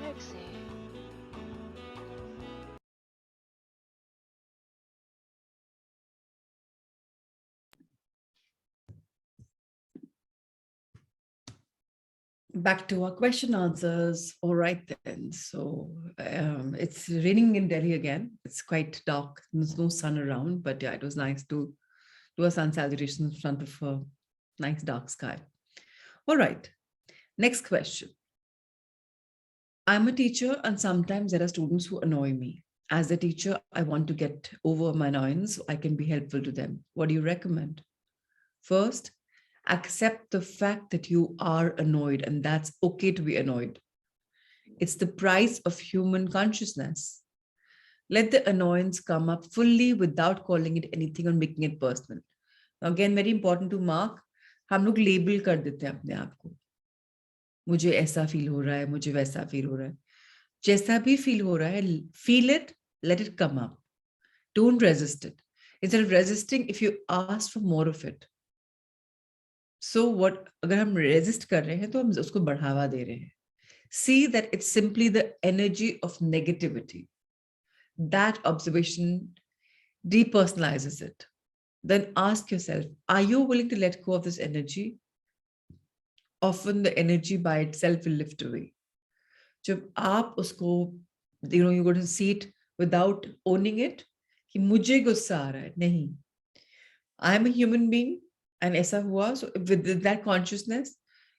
Exhale. Back to our question answers. All right, then. So it's raining in Delhi again. It's quite dark. There's no sun around, but yeah, it was nice to do a sun salutation in front of a nice dark sky. All right. Next question. I'm a teacher, and sometimes there are students who annoy me. As a teacher, I want to get over my annoyance so I can be helpful to them. What do you recommend? First, accept the fact that you are annoyed, and that's okay to be annoyed. It's the price of human consciousness. Let the annoyance come up fully without calling it anything or making it personal. Again, very important to mark, हम लोग label कर देते हैं अपने आप को. मुझे ऐसा फील हो रहा है, मुझे वैसा फील हो रहा है. जैसा भी फील हो रहा है, feel it, let it come up. Don't resist it. Instead of resisting, if you ask for more of it. So what, अगर हम resist कर रहे हैं तो हम उसको बढ़ावा दे रहे हैं. See that it's simply the energy of negativity. That observation depersonalizes it. Then ask yourself, are you willing to let go of this energy? Often the energy by itself will lift away. जब आप उसको, you're going to see it without owning it, कि मुझे गुस्सा आ रहा है, नहीं. I am a human being, and ऐसा हुआ. So with that consciousness,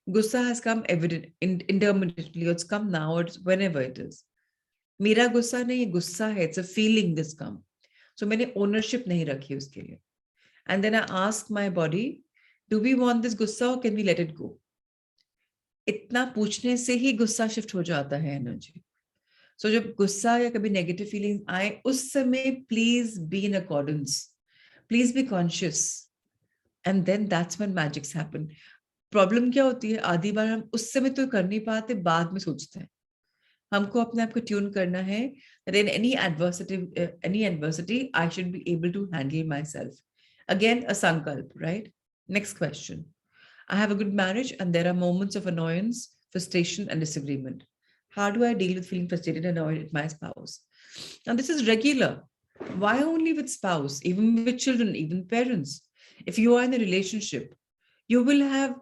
gussa has come evident, intermittently. It's come now, it's whenever it is. मेरा गुस्सा नहीं, गुस्सा है. It's a feeling this come. So मैंने ownership नहीं रखी उसके लिए. And then I ask my body, do we want this gussa or can we let it go? इतना पूछने से ही गुस्सा शिफ्ट हो जाता है एनर्जी. सो जब गुस्सा या कभी नेगेटिव फीलिंग आए, उस समय please be in accordance, please be conscious, and then that's when magics happen. Problem क्या होती है, आधी बार हम उस समय तो कर नहीं पाते, बाद में सोचते हैं. हमको अपने आप को ट्यून करना है that in any adversity I should be able to handle myself. Again, a sankalp, right? Next question. I have a good marriage and there are moments of annoyance, frustration, and disagreement. How do I deal with feeling frustrated and annoyed at my spouse? Now, this is regular. Why only with spouse? Even with children, even parents. If you are in a relationship, you will have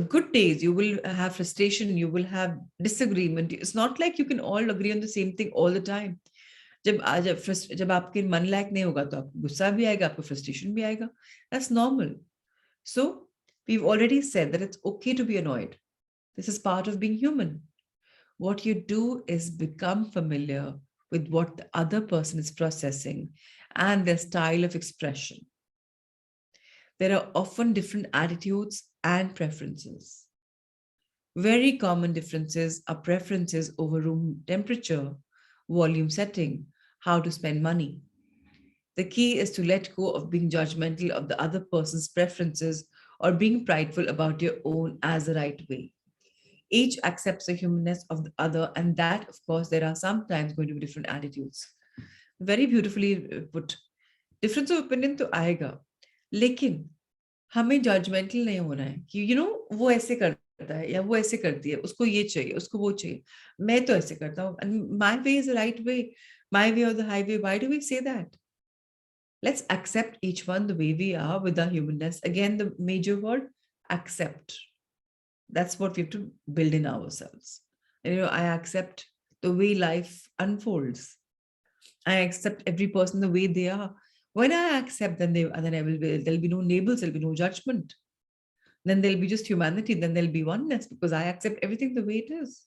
good days, you will have frustration, you will have disagreement. It's not like you can all agree on the same thing all the time. जब आपके मन लायक नहीं होगा तो आपको गुस्सा भी आएगा, आपको फ्रस्ट्रेशन भी आएगा. That's normal. So we've already said that it's okay to be annoyed. This is part of being human. What you do is become familiar with what the other person is processing and their style of expression. There are often different attitudes and preferences. Very common differences are preferences over room temperature, volume setting, how to spend money. The key is to let go of being judgmental of the other person's preferences or being prideful about your own as the right way. Each accepts the humanness of the other, and that, of course, there are sometimes going to be different attitudes. Very beautifully put. Difference of opinion तो आएगा, लेकिन हमें judgemental नहीं होना है कि वो ऐसे करता है या वो ऐसे करती है, उसको ये चाहिए, उसको वो चाहिए, मैं तो ऐसे करता हूँ, and my way is the right way, my way or the highway. Why do we say that? Let's accept each one the way we are with our humanness. Again, the major word, accept. That's what we have to build in ourselves. And, I accept the way life unfolds. I accept every person the way they are. When I accept, then there'll be no labels, there'll be no judgment. Then there'll be just humanity, then there'll be oneness because I accept everything the way it is.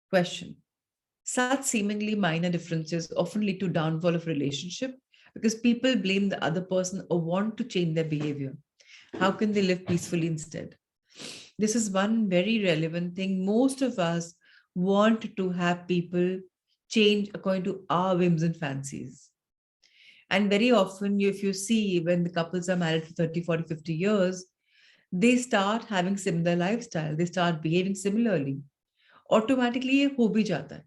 Question. Such seemingly minor differences often lead to downfall of relationship because people blame the other person or want to change their behavior. How can they live peacefully instead? This is one very relevant thing. Most of us want to have people change according to our whims and fancies. And very often, if you see when the couples are married for 30, 40, 50 years, they start having similar lifestyle. They start behaving similarly. Automatically, ये हो भी जाता है.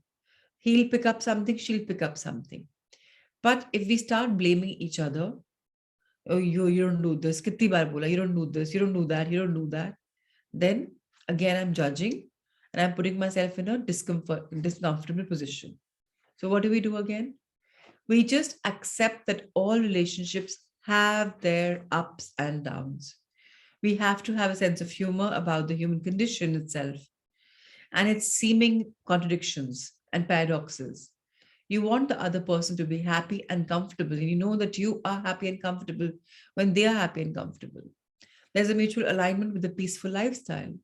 He'll pick up something, she'll pick up something. But if we start blaming each other, oh, you don't do this, कितनी बार बोला, you don't do this, you don't do that, you don't do that, then again I'm judging and I'm putting myself in a discomfortable position. So what do we do again? We just accept that all relationships have their ups and downs. We have to have a sense of humor about the human condition itself and its seeming contradictions and paradoxes. You want the other person to be happy and comfortable, and you know that you are happy and comfortable when they are happy and comfortable. There's a mutual alignment with a peaceful lifestyle.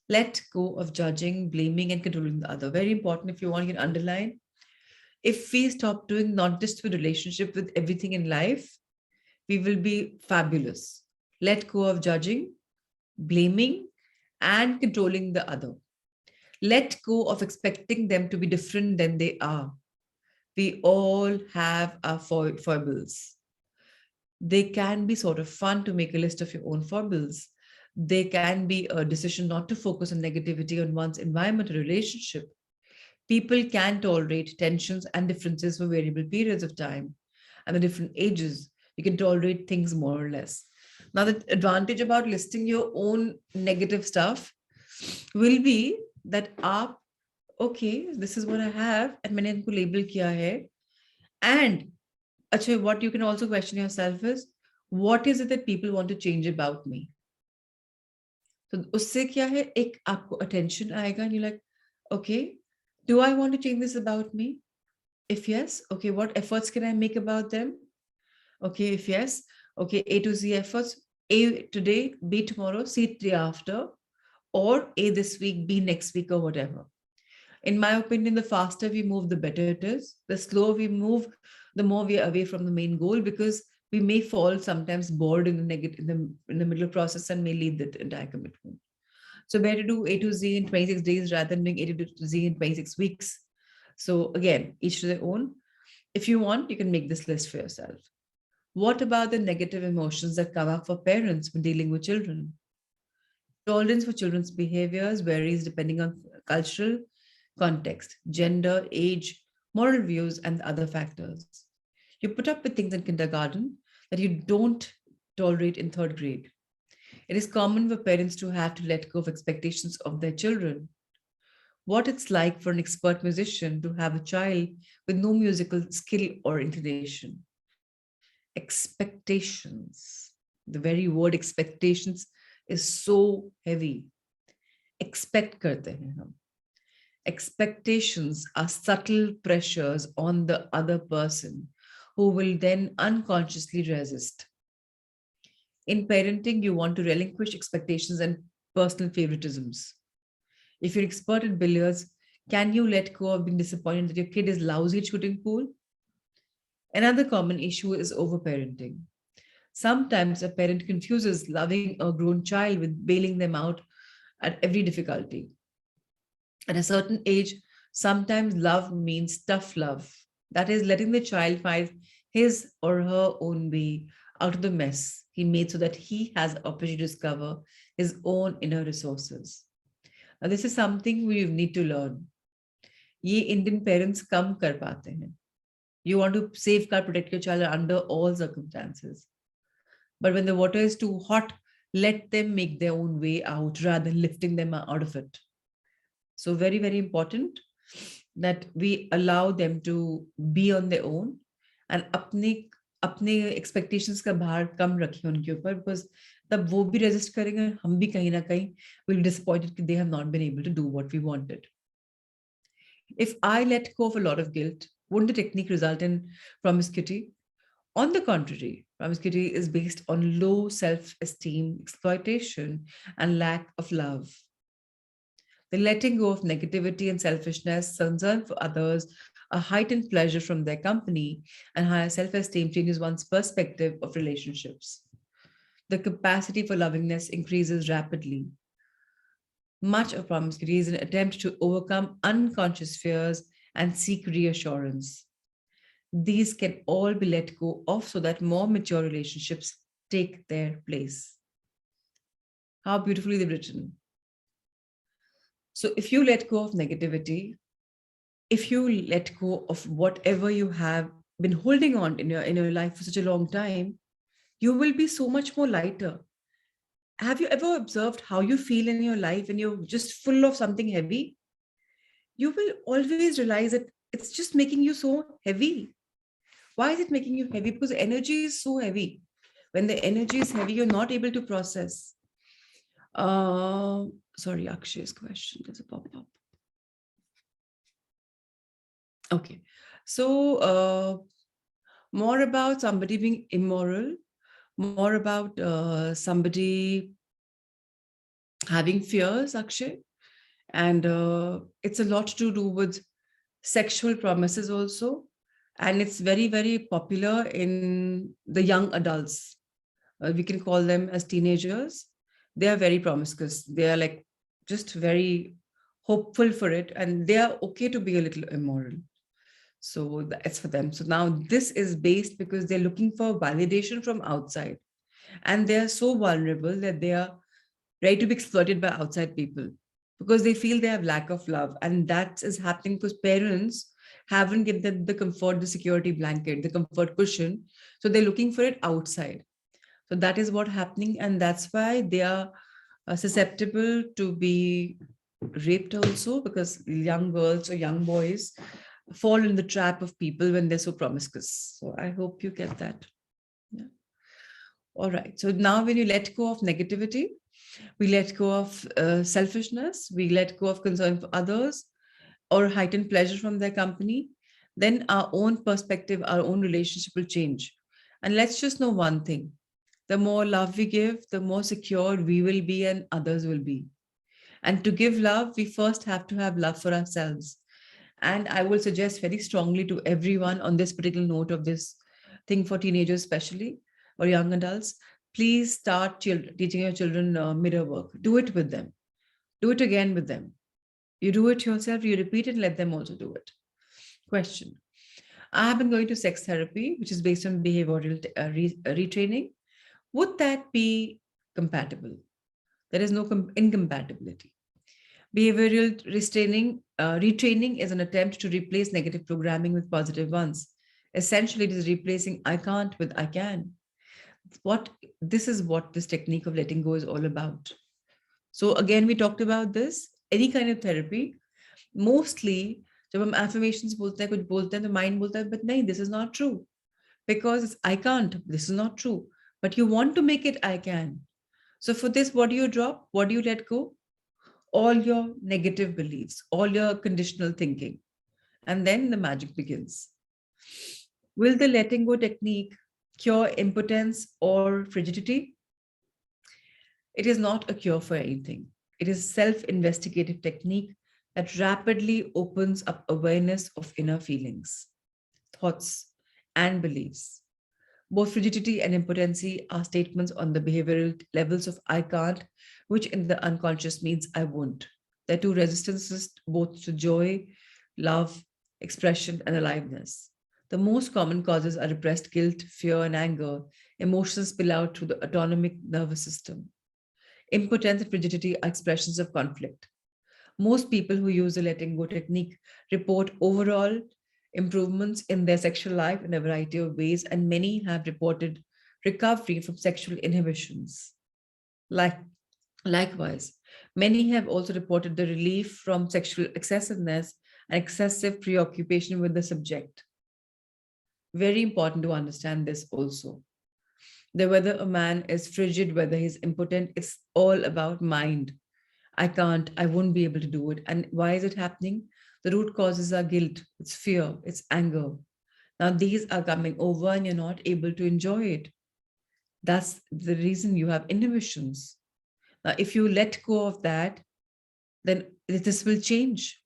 Let go of judging, blaming, and controlling the other. Very important. If you want, you can underline. If we stop doing not just with relationship, with everything in life, we will be fabulous. Let go of judging, blaming, and controlling the other. Let go of expecting them to be different than they are. We all have our foibles. They can be sort of fun to make a list of your own foibles. They can be a decision not to focus on negativity on one's environment or relationship. People can tolerate tensions and differences for variable periods of time and the different ages. You can tolerate things more or less. Now, the advantage about listing your own negative stuff will be that आप okay, this is what I have and मैंने इनको label किया है. And actually, what you can also question yourself is, what is it that people want to change about me? तो उससे क्या है, एक आपको attention आएगा and you're like, okay, do I want to change this about me? If yes, okay, what efforts can I make about them? Okay, if yes, okay, A to Z efforts. A today, B tomorrow, C the day after, or A this week, B next week, or whatever. In my opinion, the faster we move, the better it is. The slower we move, the more we are away from the main goal, because we may fall sometimes bored in the negative in the middle process and may leave the entire commitment. So better do A to Z in 26 days rather than doing A to Z in 26 weeks. So again, each to their own. If you want, you can make this list for yourself. What about the negative emotions that come up for parents when dealing with children? Tolerance for children's behaviors varies depending on cultural context, gender, age, moral views, and other factors. You put up with things in kindergarten that you don't tolerate in third grade. It is common for parents to have to let go of expectations of their children. What it's like for an expert musician to have a child with no musical skill or inclination. Expectations. The very word expectations is so heavy. Expect karte hain hum. Expectations are subtle pressures on the other person who will then unconsciously resist. In parenting, you want to relinquish expectations and personal favoritisms. If you're expert at billiards, can you let go of being disappointed that your kid is lousy at shooting pool? Another common issue is overparenting. Sometimes a parent confuses loving a grown child with bailing them out at every difficulty. At a certain age, sometimes love means tough love. That is, letting the child find his or her own way out of the mess he made so that he has the opportunity to discover his own inner resources. Now, this is something we need to learn. ये Indian parents कम कर पाते हैं. You want to safeguard, protect your child under all circumstances. But when the water is too hot, let them make their own way out rather than lifting them out of it. So very, very important that we allow them to be on their own and अपने expectations का भार कम रखें उनके ऊपर, because तब वो भी resist करेंगे, हम भी कहीं ना कहीं will be disappointed that they have not been able to do what we wanted. If I let go of a lot of guilt, wouldn't the technique result in promiscuity? On the contrary, promiscuity is based on low self-esteem, exploitation, and lack of love. The letting go of negativity and selfishness, concern for others, a heightened pleasure from their company, and higher self esteem changes one's perspective of relationships. The capacity for lovingness increases rapidly. Much of promiscuity is an attempt to overcome unconscious fears and seek reassurance. These can all be let go of so that more mature relationships take their place. How beautifully they've written. So, if you let go of negativity, if you let go of whatever you have been holding on in your life for such a long time, you will be so much more lighter. Have you ever observed how you feel in your life when you're just full of something heavy? You will always realize that it's just making you so heavy. Why is it making you heavy? Because the energy is so heavy. When the energy is heavy, you're not able to process. Uh, Sorry, Akshay's question. There's a pop up. Okay. So, more about somebody being immoral, more about somebody having fears, Akshay. And it's a lot to do with sexual promises also. And it's very, very popular in the young adults. We can call them as teenagers. They are very promiscuous. They are like just very hopeful for it. And they are okay to be a little immoral. So it's for them. So now this is based because they're looking for validation from outside. And they are so vulnerable that they are ready to be exploited by outside people because they feel they have lack of love. And that is happening because parents haven't given them the comfort, the security blanket, the comfort cushion. So they're looking for it outside. So that is what happening. And that's why they are susceptible to be raped also, because young girls or young boys fall in the trap of people when they're so promiscuous. So I hope you get that. Yeah. All right. So now when you let go of negativity, we let go of selfishness, we let go of concern for others or heightened pleasure from their company, then our own perspective, our own relationship will change. And let's just know one thing: the more love we give, the more secure we will be and others will be. And to give love, we first have to have love for ourselves. And I will suggest very strongly to everyone on this particular note of this thing for teenagers, especially or young adults, please start teaching your children mirror work. Do it with them. Do it again with them. You do it yourself, you repeat it, let them also do it. Question: I have been going to sex therapy, which is based on behavioral retraining. Would that be compatible? There is no incompatibility. Behavioral retraining is an attempt to replace negative programming with positive ones. Essentially, it is replacing I can't with I can. What This is what this technique of letting go is all about. So again, we talked about this. Any kind of therapy, mostly जब हम affirmations बोलते हैं कुछ बोलते हैं तो mind बोलता है but नहीं, this is not true, because it's I can't, this is not true, but you want to make it I can. So for this, what do you drop? What do you let go? All your negative beliefs, all your conditional thinking, and then the magic begins. Will the letting go technique cure impotence or frigidity? It is not a cure for anything. It is a self-investigative technique that rapidly opens up awareness of inner feelings, thoughts, and beliefs. Both frigidity and impotency are statements on the behavioral levels of I can't, which in the unconscious means I won't. They're two resistances both to joy, love, expression, and aliveness. The most common causes are repressed guilt, fear, and anger. Emotions spill out through the autonomic nervous system. Impotence and frigidity are expressions of conflict. Most people who use the letting go technique report overall improvements in their sexual life in a variety of ways, and many have reported recovery from sexual inhibitions. Like, likewise, many have also reported the relief from sexual excessiveness and excessive preoccupation with the subject. Very important to understand this also. That whether a man is frigid, whether he's impotent, it's all about mind. I can't, I won't be able to do it. And why is it happening? The root causes are guilt, it's fear, it's anger. Now, these are coming over and you're not able to enjoy it. That's the reason you have inhibitions. Now, if you let go of that, then this will change.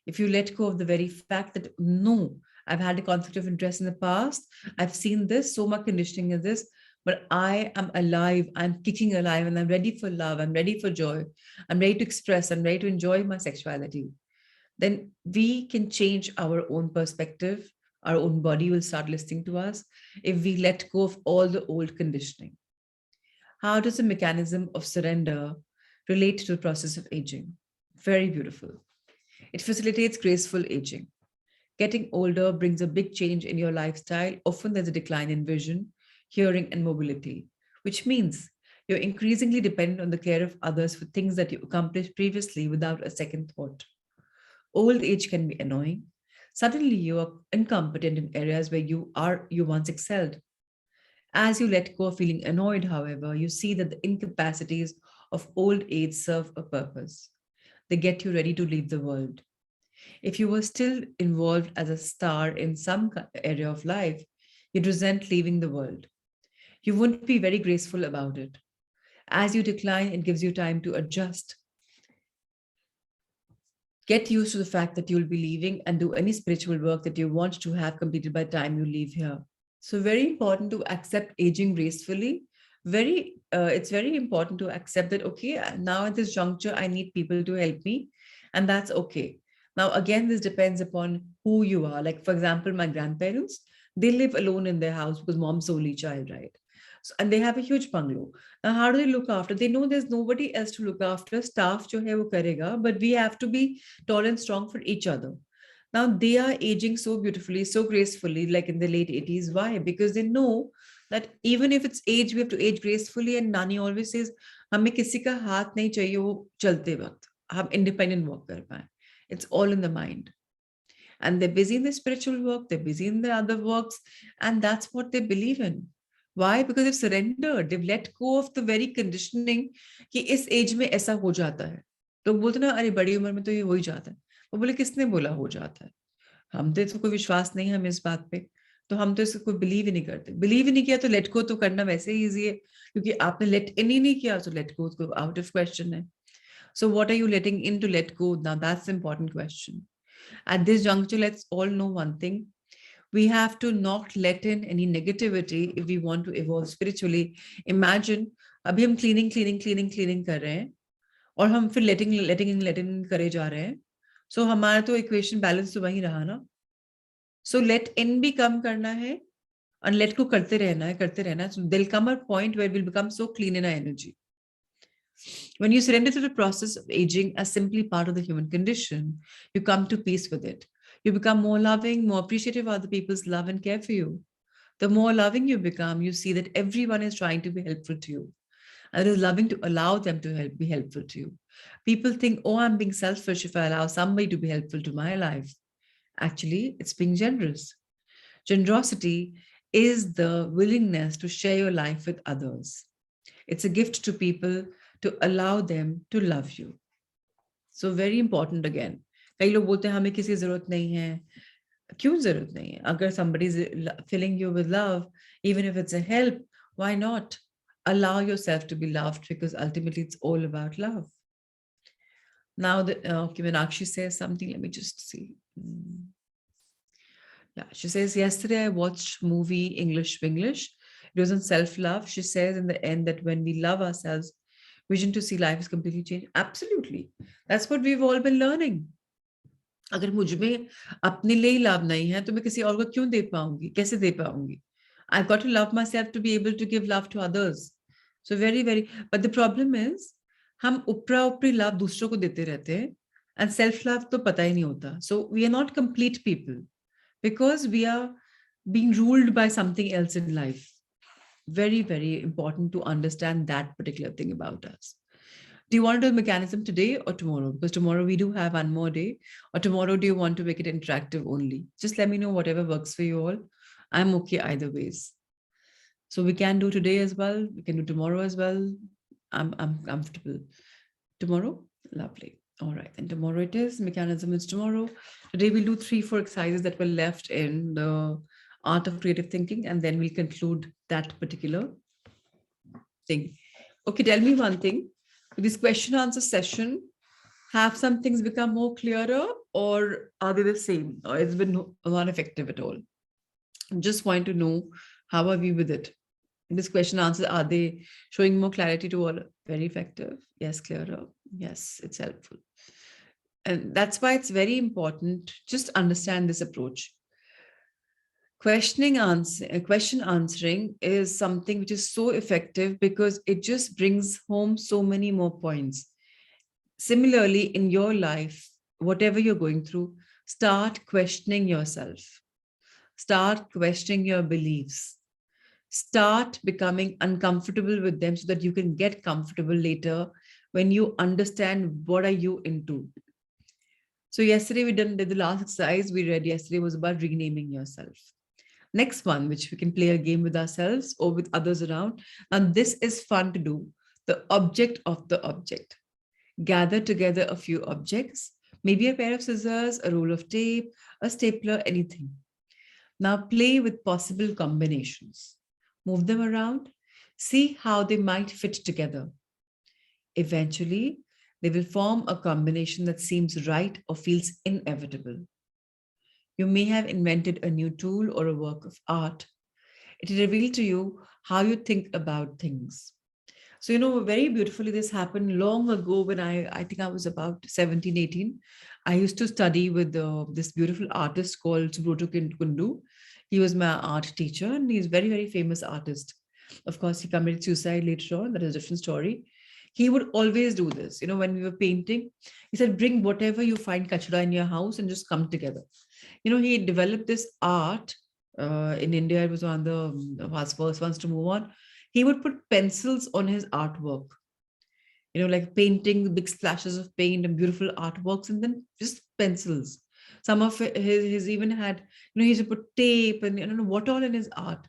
If you let go of the very fact that no, I've had a conflict of interest in the past, I've seen this, so much conditioning is this, but I am alive, I'm kicking alive, and I'm ready for love, I'm ready for joy, I'm ready to express, I'm ready to enjoy my sexuality, then we can change our own perspective. Our own body will start listening to us if we let go of all the old conditioning. How does the mechanism of surrender relate to the process of aging? Very beautiful. It facilitates graceful aging. Getting older brings a big change in your lifestyle. Often there's a decline in vision, hearing, and mobility, which means you're increasingly dependent on the care of others for things that you accomplished previously without a second thought. Old age can be annoying. Suddenly you are incompetent in areas where you once excelled. As you let go of feeling annoyed, however, you see that the incapacities of old age serve a purpose. They get you ready to leave the world. If you were still involved as a star in some area of life, you'd resent leaving the world. You wouldn't be very graceful about it. As you decline, it gives you time to adjust. Get used to the fact that you'll be leaving and do any spiritual work that you want to have completed by the time you leave here. So very important to accept aging gracefully. It's very important to accept that, okay, now at this juncture, I need people to help me, and that's okay. Now, again, this depends upon who you are. Like, for example, my grandparents, they live alone in their house because mom's the only child, right? So, and they have a huge bungalow. Now, how do they look after? They know there's nobody else to look after. Staff jo hai wo karega, but we have to be tall and strong for each other. Now they are aging so beautifully, so gracefully, like in the late 80s. Why? Because they know that even if it's age, we have to age gracefully. And Nani always says, हमें किसी का हाथ नहीं चाहिए वो चलते वक्त हम independent work कर पाए. It's all in the mind. And they're busy in the spiritual work, they're busy in the other works, and that's what they believe in. Why? Because they've surrendered, they've let go of the very conditioning कि इस as में ऐसा हो जाता है. लोग बोलते ना अरे बड़ी उम्र में तो ये हो ही जाता है. वो बोले किसने बोला हो जाता है? हम तो कोई विश्वास नहीं है हमें इस बात पे, तो हम तो इसको बिलीव ही नहीं करते. बिलीव ही नहीं किया तो लेट गो तो करना वैसे ही ईजी है, क्योंकि आपने लेट इन ही नहीं किया तो लेट गो तो आउट ऑफ क्वेश्चन है. So what are you letting in to let go? Now that's the important question. At this juncture, let's all know one thing. We have to not let in any negativity if we want to evolve spiritually. Imagine अभी हम cleaning कर रहे हैं और हम फिर letting करे जा रहे हैं. So हमारा तो equation balance तो वही रहा ना. So let in भी कम करना है and let go करते रहना है. So there'll come a point where we'll become so clean in our energy. When you surrender to the process of aging as simply part of the human condition, you come to peace with it. You become more loving, more appreciative of other people's love and care for you. The more loving you become, you see that everyone is trying to be helpful to you. And it is loving to allow them to be helpful to you. People think, oh, I'm being selfish if I allow somebody to be helpful to my life. Actually, it's being generous. Generosity is the willingness to share your life with others. It's a gift to people to allow them to love you. So very important again. कई लोग बोलते हैं हमें किसी जरूरत नहीं है. क्यों जरूरत नहीं है? अगर somebody is filling you with love, even if it's a help, why not? Allow yourself to be loved, because ultimately it's all about love. Now, okay, Meenakshi says something. Let me just see. Yeah, she says, yesterday I watched movie English Winglish. It was on self-love. She says in the end that when we love ourselves, vision to see life is completely changed. Absolutely. That's what we've all been learning. अगर मुझ में अपने लिए ही love नहीं है तो मैं किसी और को क्यों दे पाऊंगी, कैसे दे पाऊंगी? I've got to love myself to be able to give love to others. So very, but the problem is हम ऊपरी लव दूसरों को देते रहते हैं and self love तो पता ही नहीं होता. So we are not complete people because we are being ruled by something else in life. Very important to understand that particular thing about us. Do you want to do the mechanism today or tomorrow? Because tomorrow we do have one more day. Or tomorrow, do you want to make it interactive only? Just let me know whatever works for you all. I'm okay either ways. So we can do today as well. We can do tomorrow as well. I'm comfortable. Tomorrow? Lovely. All right. And tomorrow it is. Mechanism is tomorrow. Today we'll do 3-4 exercises that were left in the art of creative thinking. And then we'll conclude that particular thing. Okay, tell me one thing. This question answer session, have some things become more clearer, or are they the same, or it's been not effective at all? Just want to know, how are we with it? This question answer, are they showing more clarity to all? Very effective. Yes, clearer. Yes, it's helpful. And that's why it's very important. Just understand this approach. Question answering is something which is so effective because it just brings home so many more points. Similarly, in your life, whatever you're going through, start questioning yourself. Start questioning your beliefs. Start becoming uncomfortable with them so that you can get comfortable later when you understand what are you into. So yesterday we did the last exercise we read yesterday was about renaming yourself. Next one, which we can play a game with ourselves or with others around. And this is fun to do. The object of the object. Gather together a few objects, maybe a pair of scissors, a roll of tape, a stapler, anything. Now play with possible combinations. Move them around. See how they might fit together. Eventually, they will form a combination that seems right or feels inevitable. You may have invented a new tool or a work of art. It will reveal to you how you think about things. So, very beautifully, this happened long ago when I think I was about 17, 18. I used to study with this beautiful artist called Subroto Kundu. He was my art teacher and he's a very, very famous artist. Of course, he committed suicide later on. That is a different story. He would always do this. When we were painting, he said, bring whatever you find kachra in your house and just come together. He developed this art. In India, it was one of the first ones to move on. He would put pencils on his artwork, like painting big splashes of paint and beautiful artworks, and then just pencils. Some of his even had, he used to put tape and I don't know what all in his art.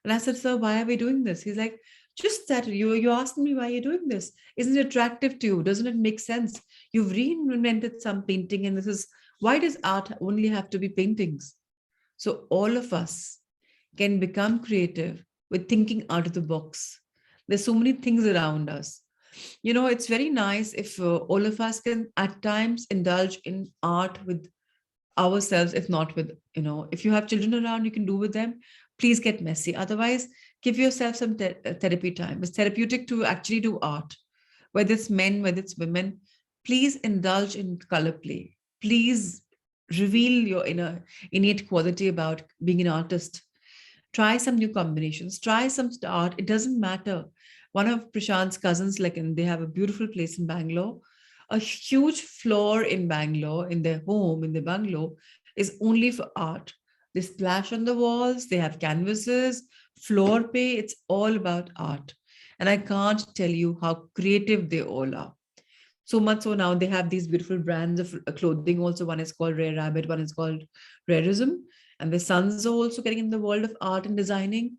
And I said, sir, why are we doing this? He's like, just that you asked me why you're doing this. Isn't it attractive to you? Doesn't it make sense? You've reinvented some painting, and this is why does art only have to be paintings? So all of us can become creative with thinking out of the box. There's so many things around us. It's very nice if all of us can at times indulge in art with ourselves, if not with, if you have children around, you can do with them. Please get messy. Otherwise, give yourself some therapy time. It's therapeutic to actually do art, whether it's men, whether it's women. Please indulge in color play. Please reveal your inner innate quality about being an artist. Try some new combinations, try some art. It doesn't matter. One of Prashant's cousins, like, and they have a beautiful place in Bangalore. A huge floor in Bangalore, in their home, in their bungalow, is only for art. They splash on the walls, they have canvases, floor pay. It's all about art. And I can't tell you how creative they all are. So much so now they have these beautiful brands of clothing. Also, one is called Rare Rabbit, one is called Rareism. And the sons are also getting in the world of art and designing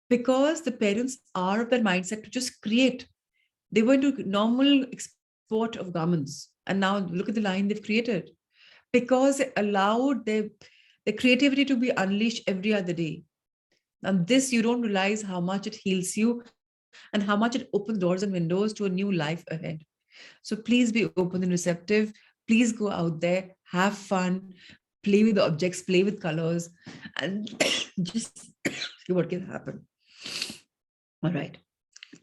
because the parents are of that mindset to just create. They were into normal export of garments. And now look at the line they've created because it allowed their creativity to be unleashed every other day. And this, you don't realize how much it heals you and how much it opens doors and windows to a new life ahead. So please be open and receptive. Please go out there, have fun, play with the objects, play with colors, and just see what can happen. All right.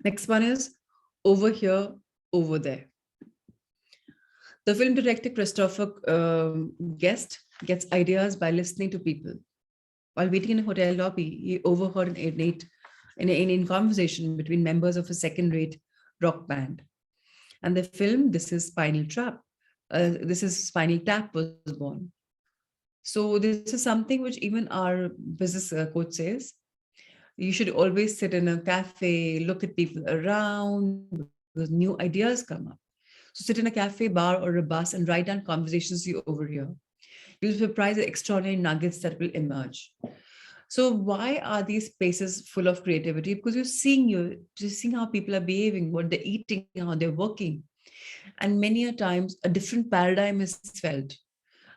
Next one is over here, over there. The film director Christopher Guest gets ideas by listening to people. While waiting in a hotel lobby, he overheard in conversation between members of a second-rate rock band. And the film, this is Spinal Tap was born. So this is something which even our business coach says. You should always sit in a cafe, look at people around, because new ideas come up. So sit in a cafe, bar, or a bus and write down conversations you overhear. You'll be surprised at extraordinary nuggets that will emerge. So why are these spaces full of creativity? Because you're seeing how people are behaving, what they're eating, how they're working. And many a times a different paradigm is felt,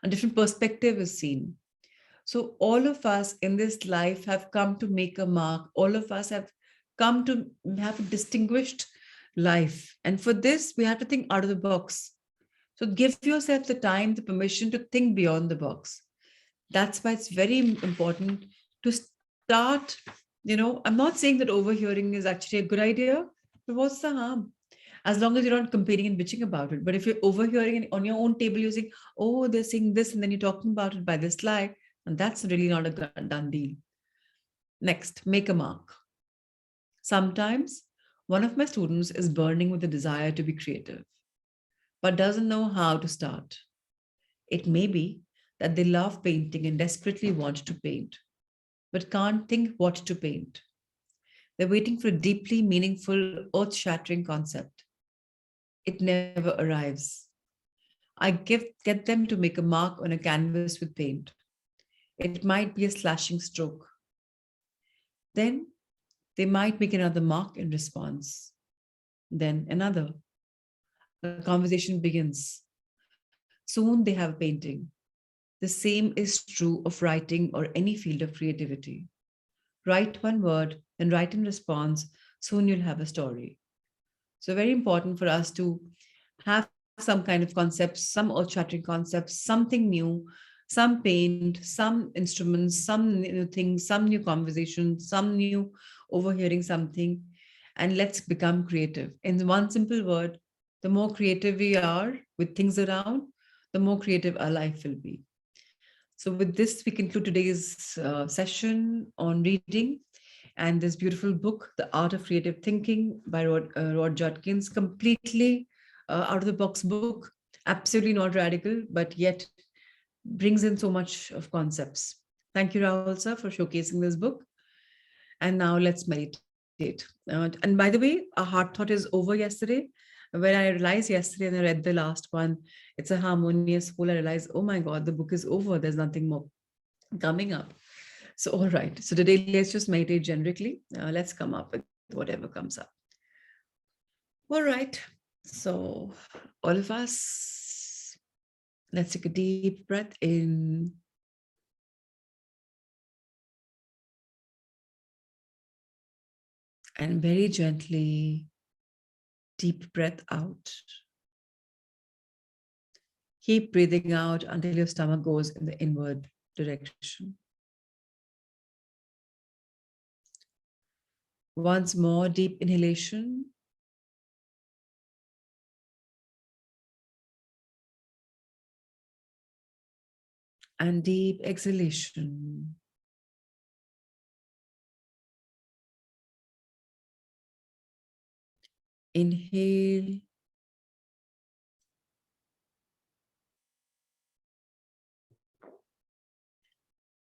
a different perspective is seen. So all of us in this life have come to make a mark. All of us have come to have a distinguished life. And for this, we have to think out of the box. So give yourself the time, the permission to think beyond the box. That's why it's very important to start. I'm not saying that overhearing is actually a good idea, but what's the harm? As long as you're not comparing and bitching about it. But if you're overhearing it on your own table, you're saying, oh, they're saying this, and then you're talking about it by this lie, and that's really not a done deal. Next, make a mark. Sometimes one of my students is burning with the desire to be creative, but doesn't know how to start. It may be that they love painting and desperately want to paint, but can't think what to paint. They're waiting for a deeply meaningful, earth-shattering concept. It never arrives. I get them to make a mark on a canvas with paint. It might be a slashing stroke. Then they might make another mark in response, then another. A conversation begins. Soon they have a painting. The same is true of writing or any field of creativity. Write one word, then write in response. Soon you'll have a story. So, very important for us to have some kind of concepts, some earth-shattering concepts, something new, some paint, some instruments, some new things, some new conversations, some new overhearing something, and let's become creative. In one simple word, the more creative we are with things around, the more creative our life will be. So, with this, we conclude today's session on reading and this beautiful book, The Art of Creative Thinking by Rod Judkins, completely out of the box book, absolutely not radical, but yet brings in so much of concepts. Thank you, Rahul sir, for showcasing this book. And now let's meditate. And by the way, our heart thought is over yesterday. When I realized yesterday and I read the last one, it's a harmonious whole. I realized, oh my God, the book is over. There's nothing more coming up. So, all right. So today, let's just meditate generically. Let's come up with whatever comes up. All right. So, all of us, let's take a deep breath in and very gently, deep breath out. Keep breathing out until your stomach goes in the inward direction. Once more, deep inhalation. And deep exhalation. Inhale.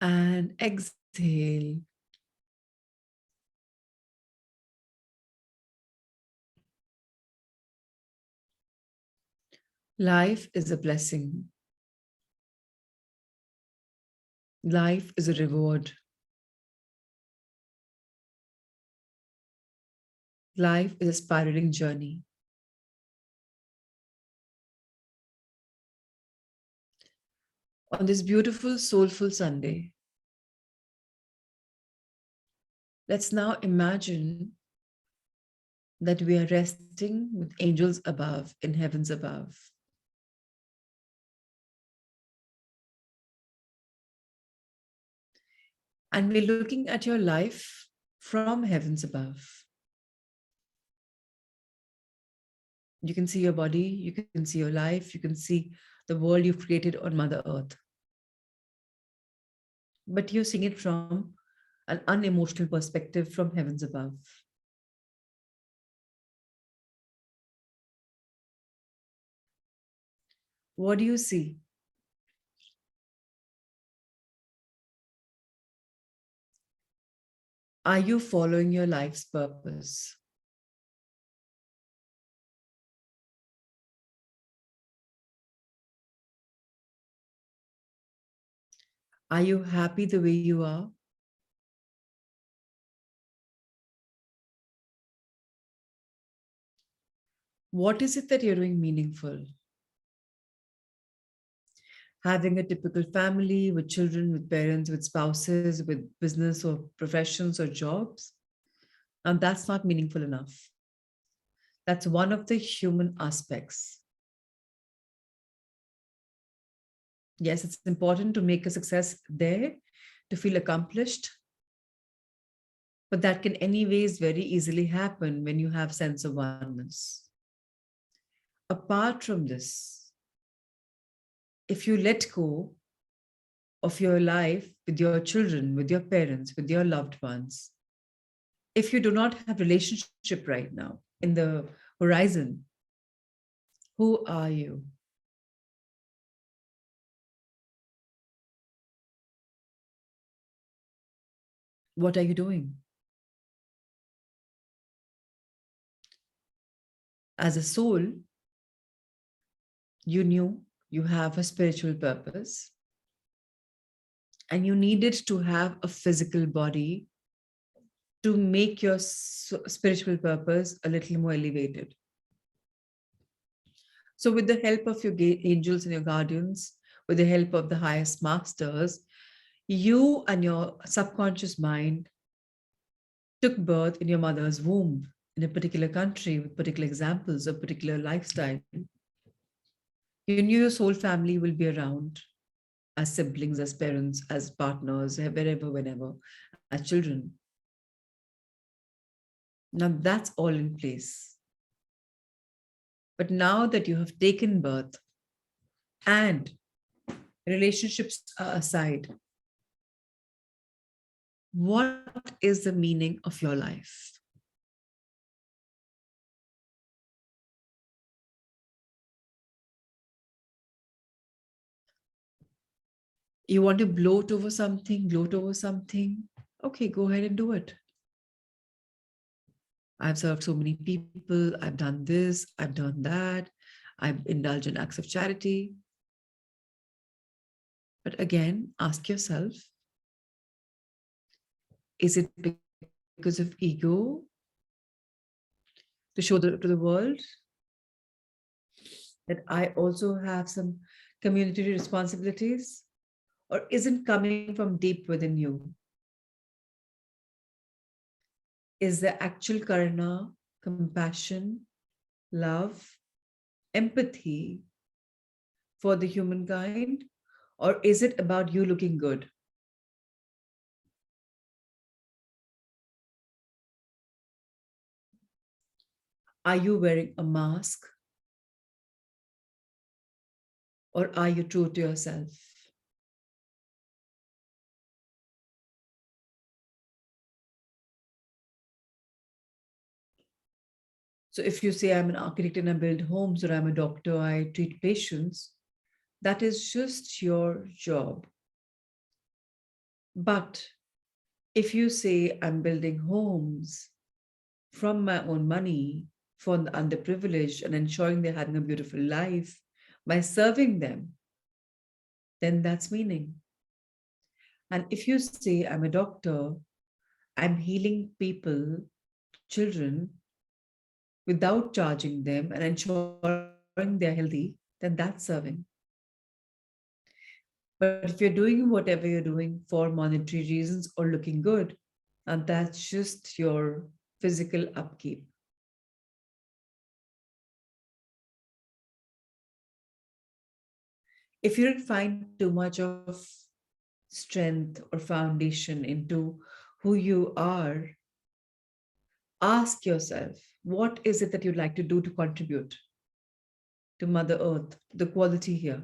And exhale. Life is a blessing. Life is a reward. Life is a spiraling journey. On this beautiful, soulful Sunday, let's now imagine that we are resting with angels above in heavens above. And we're looking at your life from heavens above. You can see your body, you can see your life, you can see the world you've created on Mother Earth. But you're seeing it from an unemotional perspective from heavens above. What do you see? Are you following your life's purpose? Are you happy the way you are? What is it that you're doing meaningful? Having a typical family with children, with parents, with spouses, with business or professions or jobs? And that's not meaningful enough. That's one of the human aspects. Yes, it's important to make a success there, to feel accomplished, but that can anyways very easily happen when you have sense of oneness. Apart from this, if you let go of your life with your children, with your parents, with your loved ones, if you do not have relationship right now in the horizon, who are you? What are you doing? As a soul, you knew you have a spiritual purpose and you needed to have a physical body to make your spiritual purpose a little more elevated. So, with the help of your angels and your guardians, with the help of the highest masters, you and your subconscious mind took birth in your mother's womb in a particular country with particular examples of particular lifestyle. You knew your soul family will be around as siblings, as parents, as partners, wherever, whenever, as children. Now that's all in place. But now that you have taken birth and relationships are aside, what is the meaning of your life? You want to gloat over something, gloat over something? Okay, go ahead and do it. I've served so many people, I've done this, I've done that, I've indulged in acts of charity. But again, ask yourself, is it because of ego to show to the world that I also have some community responsibilities? Or isn't coming from deep within you? Is the actual karuna, compassion, love, empathy for the humankind? Or is it about you looking good? Are you wearing a mask or are you true to yourself? So if you say I'm an architect and I build homes, or I'm a doctor, I treat patients, that is just your job. But if you say I'm building homes from my own money for the underprivileged and ensuring they're having a beautiful life by serving them, then that's meaning. And if you say I'm a doctor, I'm healing people, children, without charging them and ensuring they're healthy, then that's serving. But if you're doing whatever you're doing for monetary reasons or looking good, and that's just your physical upkeep. If you don't find too much of strength or foundation into who you are, ask yourself, what is it that you'd like to do to contribute to Mother Earth, the quality here?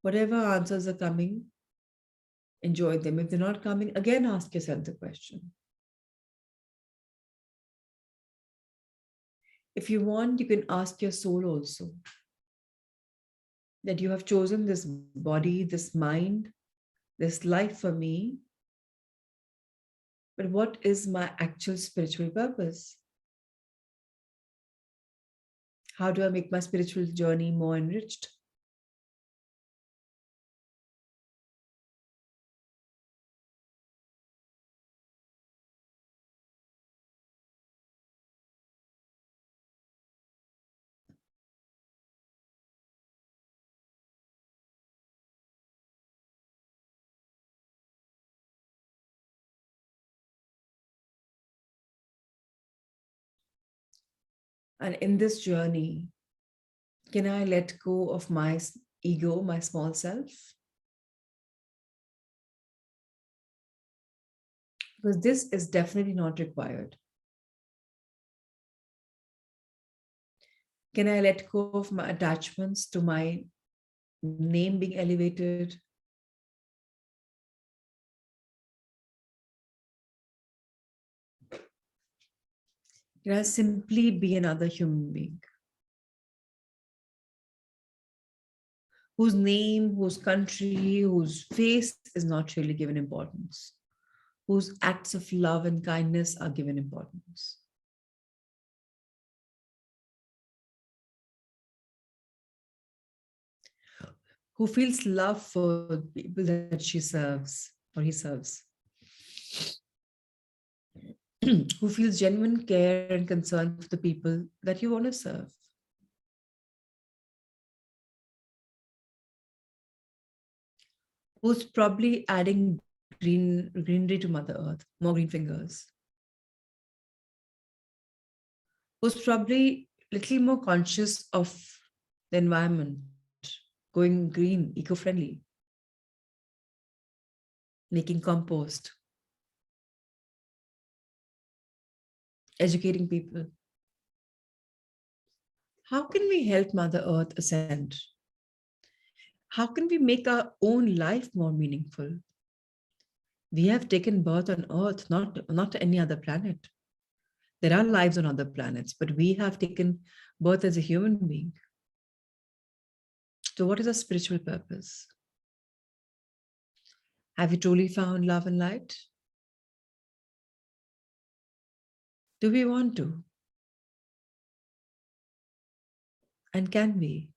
Whatever answers are coming, enjoy them. If they're not coming, again ask yourself the question. If you want, you can ask your soul also that you have chosen this body, this mind, this life for me, but what is my actual spiritual purpose? How do I make my spiritual journey more enriched? And in this journey, can I let go of my ego, my small self? Because this is definitely not required. Can I let go of my attachments to my name being elevated? Can I simply be another human being? whose name, whose country, whose face is not really given importance, whose acts of love and kindness are given importance. Who feels love for the people that she serves or he serves, who feels genuine care and concern for the people that you want to serve. Who's probably adding greenery to Mother Earth, more green fingers. Who's probably a little more conscious of the environment, going green, eco-friendly, making compost, educating people. How can we help Mother Earth ascend? How can we make our own life more meaningful? We have taken birth on Earth, not any other planet. There are lives on other planets, but we have taken birth as a human being. So, what is our spiritual purpose? Have you truly found love and light? Do we want to? And can we?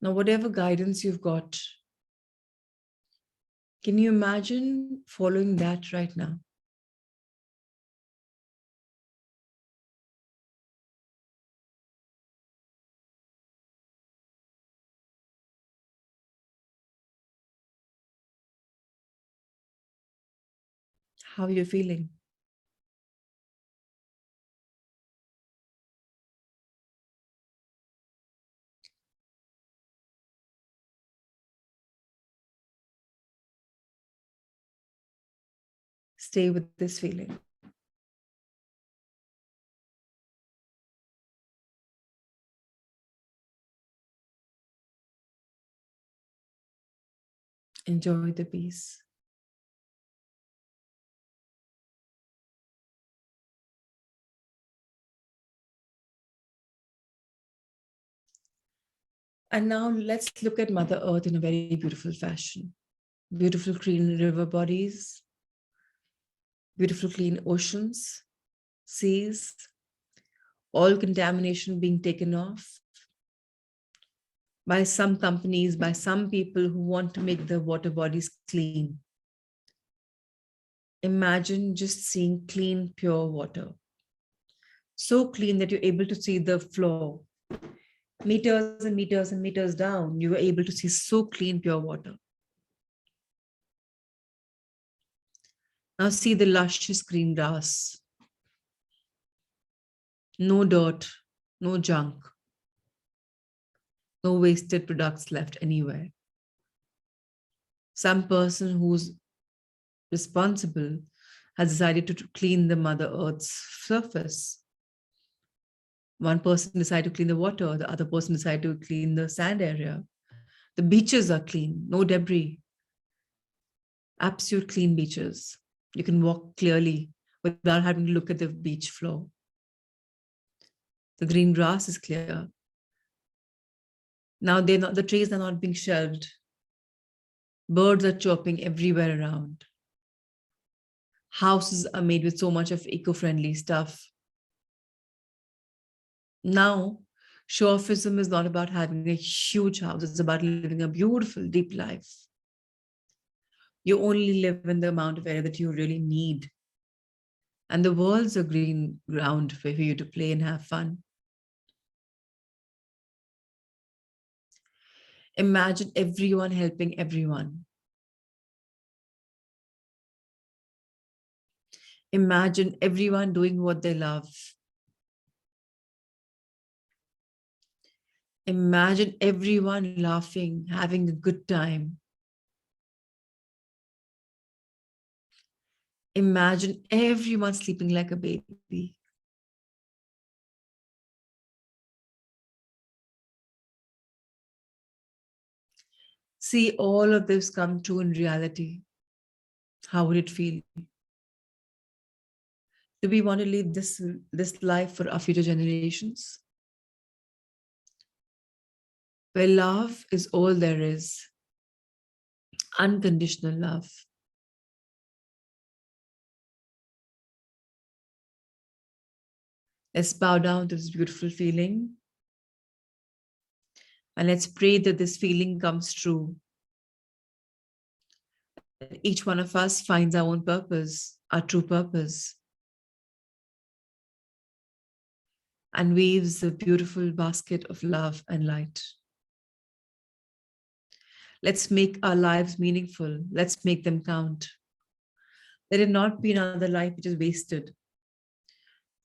Now, whatever guidance you've got, can you imagine following that right now? How are you feeling? Stay with this feeling. Enjoy the peace. And now let's look at Mother Earth in a very beautiful fashion. Beautiful clean river bodies, beautiful clean oceans, seas, all contamination being taken off by some companies, by some people who want to make the water bodies clean. Imagine just seeing clean, pure water. So clean that you're able to see the floor. Meters and meters and meters down, you were able to see so clean, pure water. Now see the luscious green grass. No dirt, no junk, no wasted products left anywhere. Some person who's responsible has decided to clean the Mother Earth's surface. One person decided to clean the water, the other person decided to clean the sand area. The beaches are clean, no debris. Absolute clean beaches. You can walk clearly without having to look at the beach floor. The green grass is clear. Now the trees are not being shelved. Birds are chirping everywhere around. Houses are made with so much of eco-friendly stuff. Now, show-offism is not about having a huge house. It's about living a beautiful, deep life. You only live in the amount of area that you really need. And the world's a green ground for you to play and have fun. Imagine everyone helping everyone. Imagine everyone doing what they love. Imagine everyone laughing, having a good time. Imagine everyone sleeping like a baby. see all of this come true in reality, how would it feel? Do we want to leave this life for our future generations? Where love is all there is, unconditional love. Let's bow down to this beautiful feeling and let's pray that this feeling comes true. That each one of us finds our own purpose, our true purpose, and weaves a beautiful basket of love and light. Let's make our lives meaningful. Let's make them count. Let it not be another life which is wasted.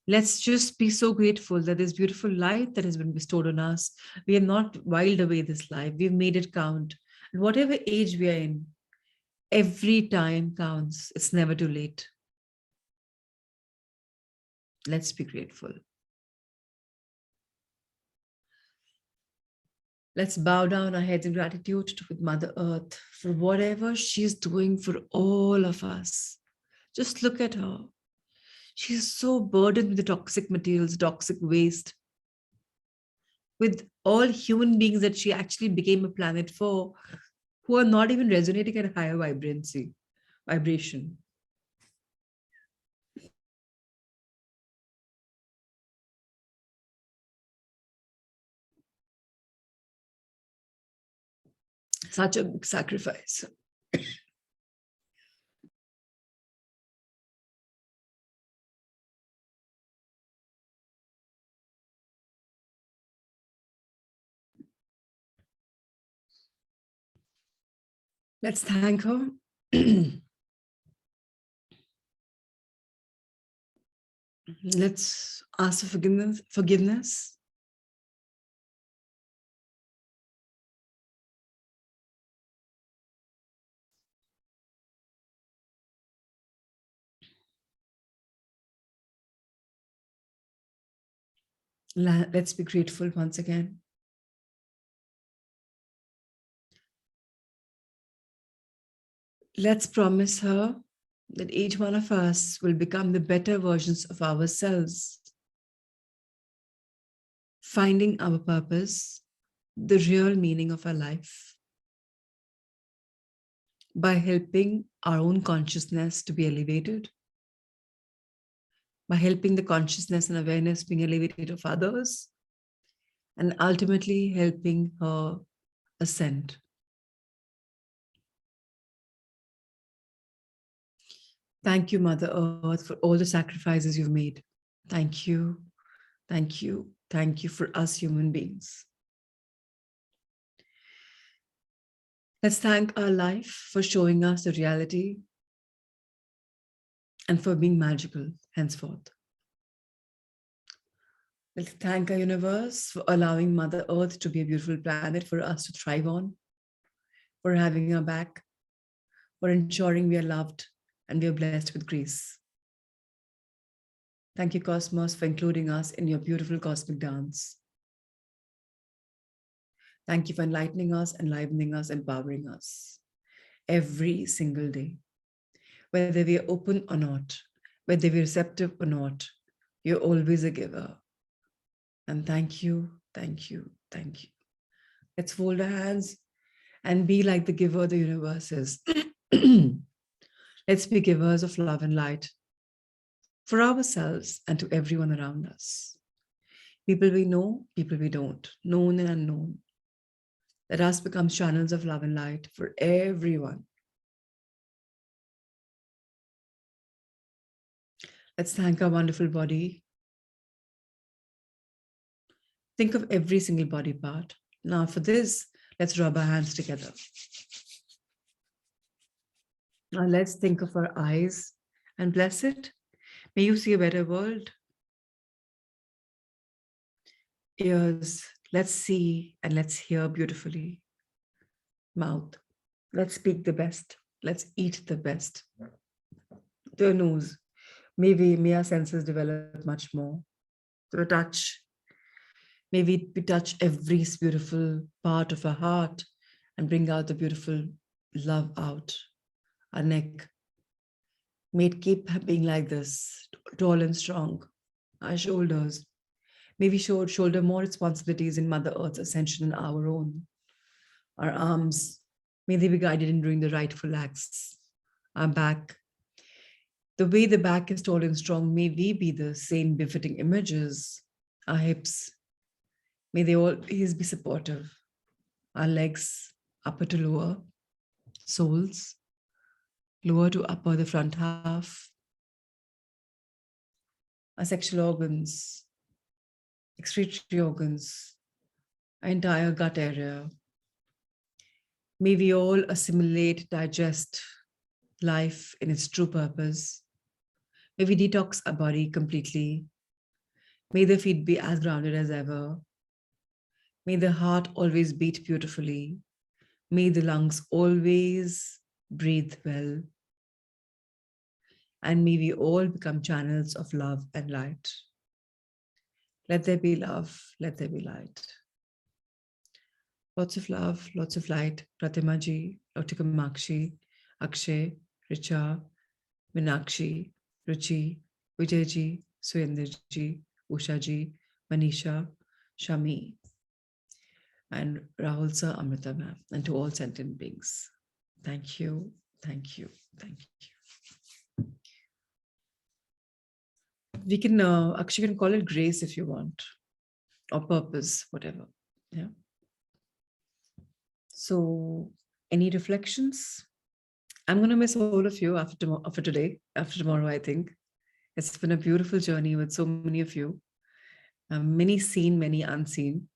Let's just be so grateful that this beautiful light that has been bestowed on us, we have not whiled away this life. We've made it count. And whatever age we are in, every time counts. It's never too late. Let's be grateful. Let's bow down our heads in gratitude with Mother Earth for whatever she's doing for all of us. Just look at her. She's so burdened with the toxic materials, toxic waste, with all human beings that she actually became a planet for, who are not even resonating at a higher vibration. Such a big sacrifice. Let's thank her. Let's ask for forgiveness. Let's be grateful once again. Let's promise her that each one of us will become the better versions of ourselves, finding our purpose, the real meaning of our life, by helping our own consciousness to be elevated, by helping the consciousness and awareness being elevated of others, and ultimately helping her ascend. Thank you, Mother Earth, for all the sacrifices you've made. Thank you, thank you, thank you for us human beings. Let's thank our life for showing us the reality and for being magical henceforth. Let's thank our universe for allowing Mother Earth to be a beautiful planet for us to thrive on, for having our back, for ensuring we are loved and we are blessed with grace. Thank you, Cosmos, for including us in your beautiful cosmic dance. Thank you for enlightening us, enlivening us, empowering us every single day. Whether we are open or not, whether we're receptive or not, you're always a giver. And thank you, thank you, thank you. Let's fold our hands and be like the giver the universe is. Let's be givers of love and light for ourselves and to everyone around us. People we know, people we don't, known and unknown. Let us become channels of love and light for everyone. Let's thank our wonderful body. Think of every single body part. Now for this, let's rub our hands together. Now let's think of our eyes and bless it. May you see a better world. Ears, let's see and let's hear beautifully. Mouth, let's speak the best. Let's eat the best. The nose, may our senses develop much more. The touch, may we touch every beautiful part of our heart and bring out the beautiful love out. Our neck. May it keep being like this, tall and strong. Our shoulders. May we shoulder more responsibilities in Mother Earth's ascension than our own. Our arms. May they be guided in doing the rightful acts. Our back. The way the back is tall and strong, may we be the same befitting images. Our hips. May they always be supportive. Our legs, upper to lower. Soles, lower to upper, the front half. Our sexual organs, excretory organs, our entire gut area. May we all assimilate, digest life in its true purpose. May we detox our body completely. May the feet be as grounded as ever. May the heart always beat beautifully. May the lungs always breathe well. And may we all become channels of love and light. Let there be love, let there be light. Lots of love, lots of light. Pratima ji, Dr. Kamakshi, Akshay, Richa, Minakshi, Ruchi, Vijay ji, Surinder ji, Usha ji, Manisha, Shami, and Rahul sir, Amrita ma'am, and to all sentient beings. Thank you, thank you, thank you. We can, Akshay can call it grace if you want, or purpose, whatever. Yeah. So, any reflections? I'm going to miss all of you after today, after tomorrow, I think. It's been a beautiful journey with so many of you. Many seen, many unseen.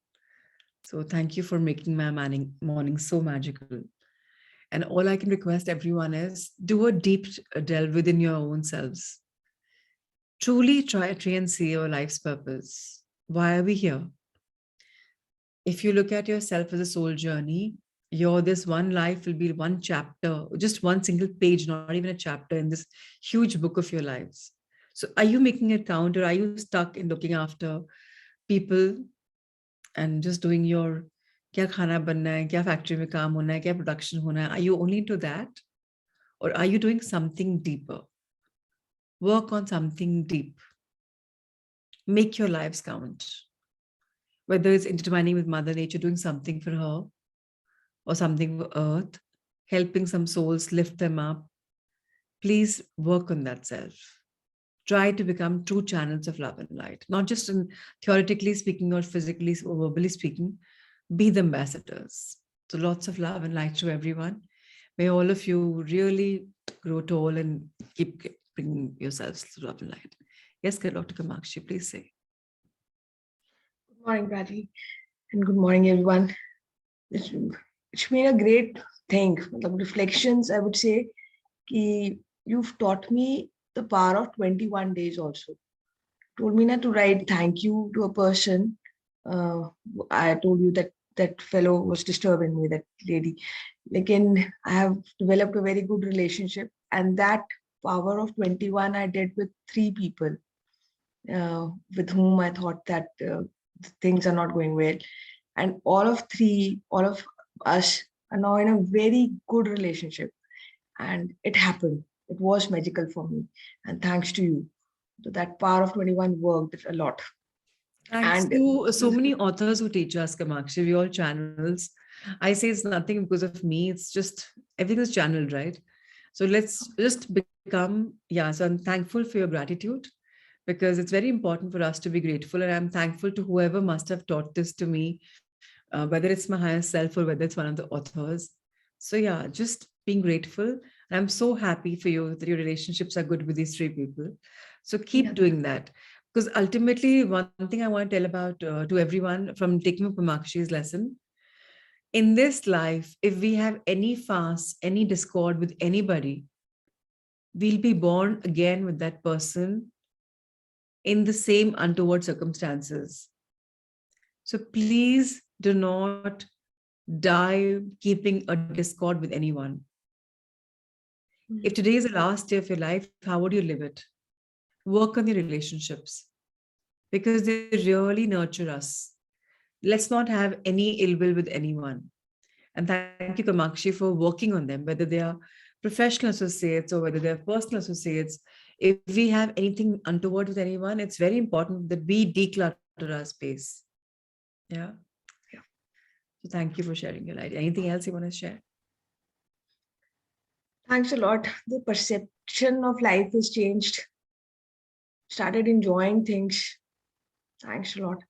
So thank you for making my morning so magical. And all I can request everyone is do a deep delve within your own selves. Truly try and see your life's purpose. Why are we here? If you look at yourself as a soul journey, this one life will be one chapter, just one single page, not even a chapter in this huge book of your lives. So are you making it count, or are you stuck in looking after people and just doing your kya khana banna hai, kya factory mein kaam hona hai, kya production hona hai? Are you only into that? Or are you doing something deeper? Work on something deep. Make your lives count. Whether it's intertwining with Mother Nature, doing something for her, or something for Earth, helping some souls, lift them up. Please work on that self. Try to become true channels of love and light, not just in theoretically speaking or physically or verbally speaking. Be the ambassadors. So lots of love and light to everyone. May all of you really grow tall and keep bringing yourselves to love and light. Yes, Dr. Kamakshi, please say. Good morning, Patty, and good morning, everyone. It's been a great thing. Reflections, I would say, you've taught me the power of 21 days also. Told me not to write thank you to a person. I told you that fellow was disturbing me, that lady. Again, I have developed a very good relationship, and that power of 21 I did with 3 people with whom I thought that things are not going well. And all of us are now in a very good relationship. And it happened. It was magical for me. And thanks to you. So that power of 21 worked a lot. Thanks to so many authors who teach us, Kamakshi. We all channels. I say it's nothing because of me. It's just everything is channeled, right? So let's just become, so I'm thankful for your gratitude, because it's very important for us to be grateful. And I'm thankful to whoever must have taught this to me, whether it's my higher self or whether it's one of the authors. So just being grateful. And I'm so happy for you that your relationships are good with these 3 people. So keep doing that. Because ultimately, one thing I want to tell about to everyone from taking up Kamakshi's lesson, in this life, if we have any fuss, any discord with anybody, we'll be born again with that person in the same untoward circumstances. So please do not die keeping a discord with anyone. If today is the last day of your life, how would you live it? Work on your relationships, because they really nurture us. Let's not have any ill will with anyone. And thank you, Kamakshi, for working on them, whether they are professional associates or whether they're personal associates. If we have anything untoward with anyone, it's very important that we declutter our space. Yeah. Yeah. So thank you for sharing your light. Anything else you want to share? Thanks a lot. The perception of life has changed. Started enjoying things. Thanks a lot.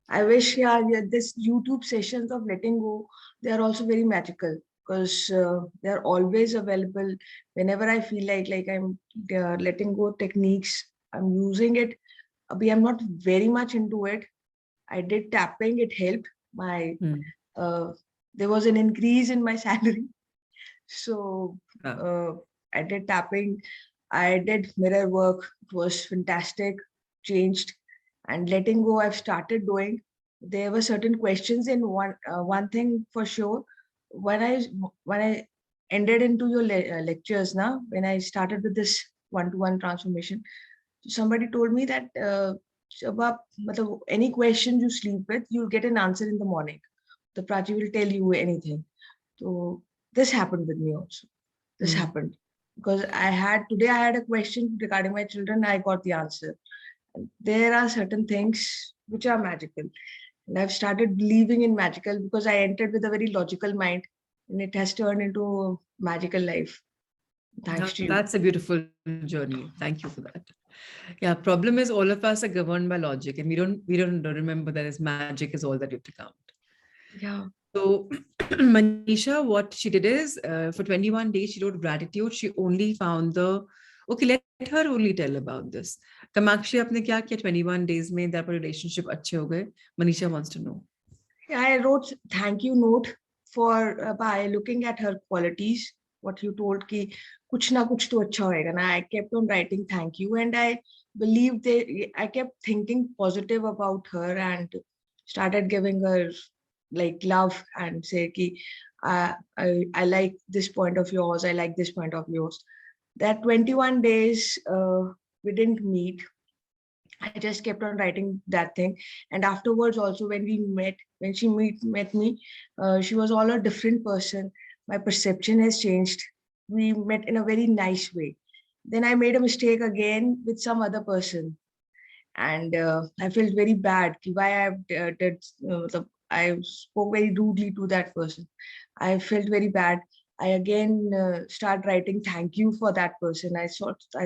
I wish, yeah, this YouTube sessions of letting go, they are also very magical because they are always available whenever I feel like I'm letting go techniques. I'm using it. I'm not very much into it. I did tapping. It helped. Uh, there was an increase in my salary. So I did tapping. I did mirror work. It was fantastic. Changed. And letting go, I've started doing. There were certain questions in one thing for sure. When I ended into your lectures now, when I started with this one-to-one transformation, somebody told me that any question you sleep with, you'll get an answer in the morning. The Prachi will tell you anything. So this happened with me also. This happened because I had a question regarding my children. I got the answer. There are certain things which are magical. And I've started believing in magical because I entered with a very logical mind and it has turned into a magical life. Thanks to you. That's a beautiful journey. Thank you for that. Yeah, problem is all of us are governed by logic and we don't remember that as magic is all that you have to count. Yeah. So Manisha, what she did is for 21 days, she wrote gratitude. She only found okay, let her only tell about this. Kamakshi, आपने क्या किया 21 days में that relationship अच्छे हो गए? Manisha wants to know. Yeah, I wrote thank you note for by looking at her qualities. What you told कि कुछ ना कुछ तो अच्छा होएगा ना. I kept on writing thank you and I believed I kept thinking positive about her and started giving her like love and say कि I like this point of yours. I like this point of yours. That 21 days we didn't meet. I just kept on writing that thing. And afterwards also when we met, when she met me, she was all a different person. My perception has changed. We met in a very nice way. Then I made a mistake again with some other person. And I felt very bad. Why I spoke very rudely to that person. I felt very bad. I again start writing thank you for that person. I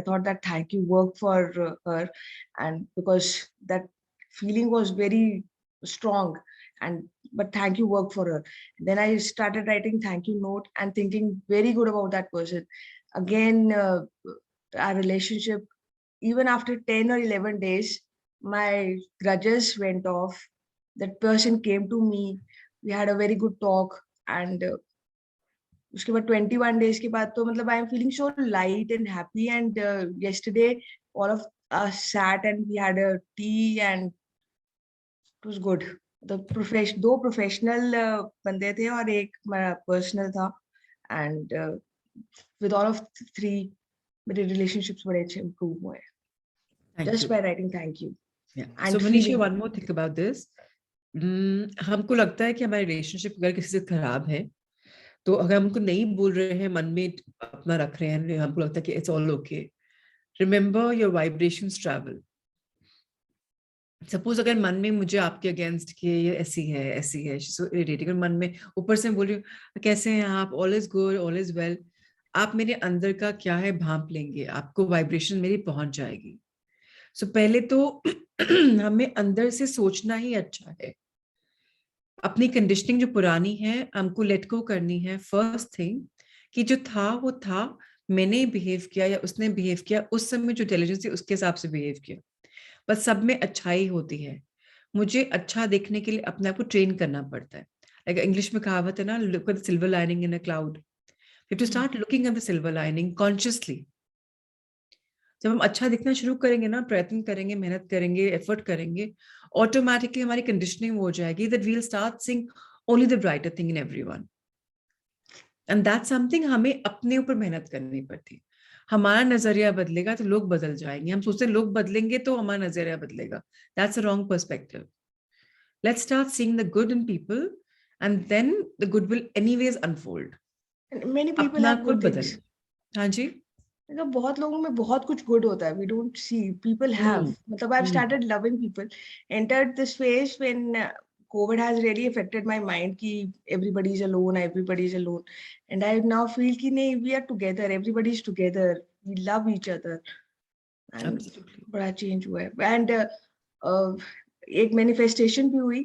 thought that thank you worked for her, and because that feeling was very strong, but thank you worked for her. Then I started writing thank you note and thinking very good about that person. Again, our relationship, even after 10 or 11 days, my grudges went off. That person came to me. We had a very good talk, and उसके बाद 21 days के बाद तो मतलब I am feeling so light and happy. And yesterday all of us sat and we had a tea and it was good. दो professional बंदे थे और एक personal था, and with all of three मेरे relationships बड़े अच्छे improve हुए just by writing thank you. Yeah. And so Manisha, feeling. one more thing about this. हमको लगता है कि हमारी रिलेशनशिप अगर किसी से खराब है तो अगर हम उनको नहीं बोल रहे हैं, मन में अपना रख रहे हैं, हमको लगता है कि it's all okay. Remember your vibrations travel. Suppose अगर मन में मुझे आपके अगेंस्ट कि ये ऐसी है सो इरिटेटिंग, मन में ऊपर से बोल रही हूँ कैसे हैं आप, all is good, all is well, आप मेरे अंदर का क्या है भांप लेंगे, आपको वाइब्रेशन मेरी पहुंच जाएगी. सो पहले तो हमें अंदर से सोचना ही अच्छा है. अपनी कंडीशनिंग जो पुरानी है हमको लेट गो करनी है. फर्स्ट थिंग कि जो था वो था, मैंने बिहेव किया या उसने बिहेव किया, उस समय जो इंटेलिजेंस थी उसके हिसाब से बिहेव किया. बस सब में अच्छाई होती है. मुझे अच्छा देखने के लिए अपने आप को ट्रेन करना पड़ता है. लाइक इंग्लिश में कहावत है ना, look at the silver lining in a cloud. You have to start looking at the silver lining consciously. जब हम अच्छा दिखना शुरू करेंगे ना, प्रयत्न करेंगे, मेहनत करेंगे, एफर्ट करेंगे, ऑटोमेटिकली हमारी कंडीशनिंग हो जाएगी that we will start seeing only the brighter thing in everyone. And that's something हमें अपने ऊपर मेहनत करनी पड़ती है. हमारा नजरिया बदलेगा तो लोग बदल जाएंगे. हम सोचते हैं लोग बदलेंगे तो हमारा नजरिया बदलेगा. That's a wrong perspective. Let's start seeing the good in people and then the good will anyways unfold. And many people अपना have खुद good things. बदल. हाँ जी. मतलब बहुत लोगों में बहुत कुछ good होता है. We don't see. People have. Hmm. मतलब I've started loving people. Entered this phase when COVID has really affected my mind. कि everybody is alone, everybody is alone, and I now feel कि नहीं, we are together. Everybody is together. We love each other. And Absolutely. बड़ा change हुआ है. And एक manifestation भी हुई.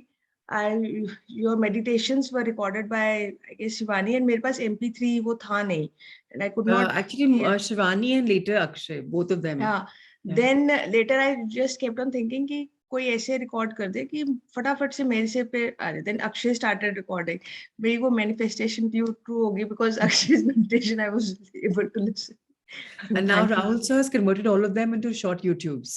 Your meditations were recorded by, I guess, Shivani, and मेरे पास MP3 वो था नहीं, and I could not Actually, hear. Shivani and later Akshay, both of them. Yeah. Yeah. Then later I just kept on thinking कि कोई ऐसे record कर दे कि फटाफट से मेरे से पे आ रहे. Then Akshay started recording. मेरी वो manifestation true होगी because Akshay's meditation I was able to listen. And now Thank you. Rahul sir has converted all of them into short YouTubes.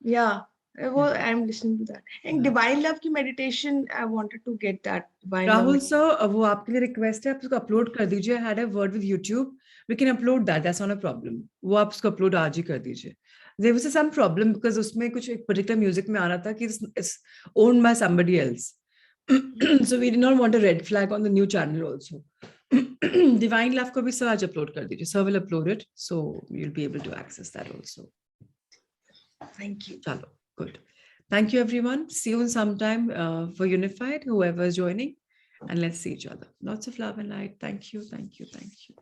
Yeah. Well, Yeah. I'm listening to that. And Yeah. Divine Love की meditation, I wanted to get that. Divine Love. Rahul sir, वो आपके लिए request है, आप उसको upload कर दीजिए. I had a word with YouTube. We can upload that. That's not a problem. वो आप उसको upload आज ही कर दीजिए. There was some problem because उसमें कुछ एक particular music में आ रहा था कि it's owned by somebody else. So we did not want a red flag on the new channel also. Divine Love को भी sir आज upload कर दीजिए. Sir will upload it, so you'll be able to access that also. Thank you. Chalo, good. Thank you, everyone. See you sometime for Unified, whoever is joining, and let's see each other. Lots of love and light. Thank you, thank you, thank you.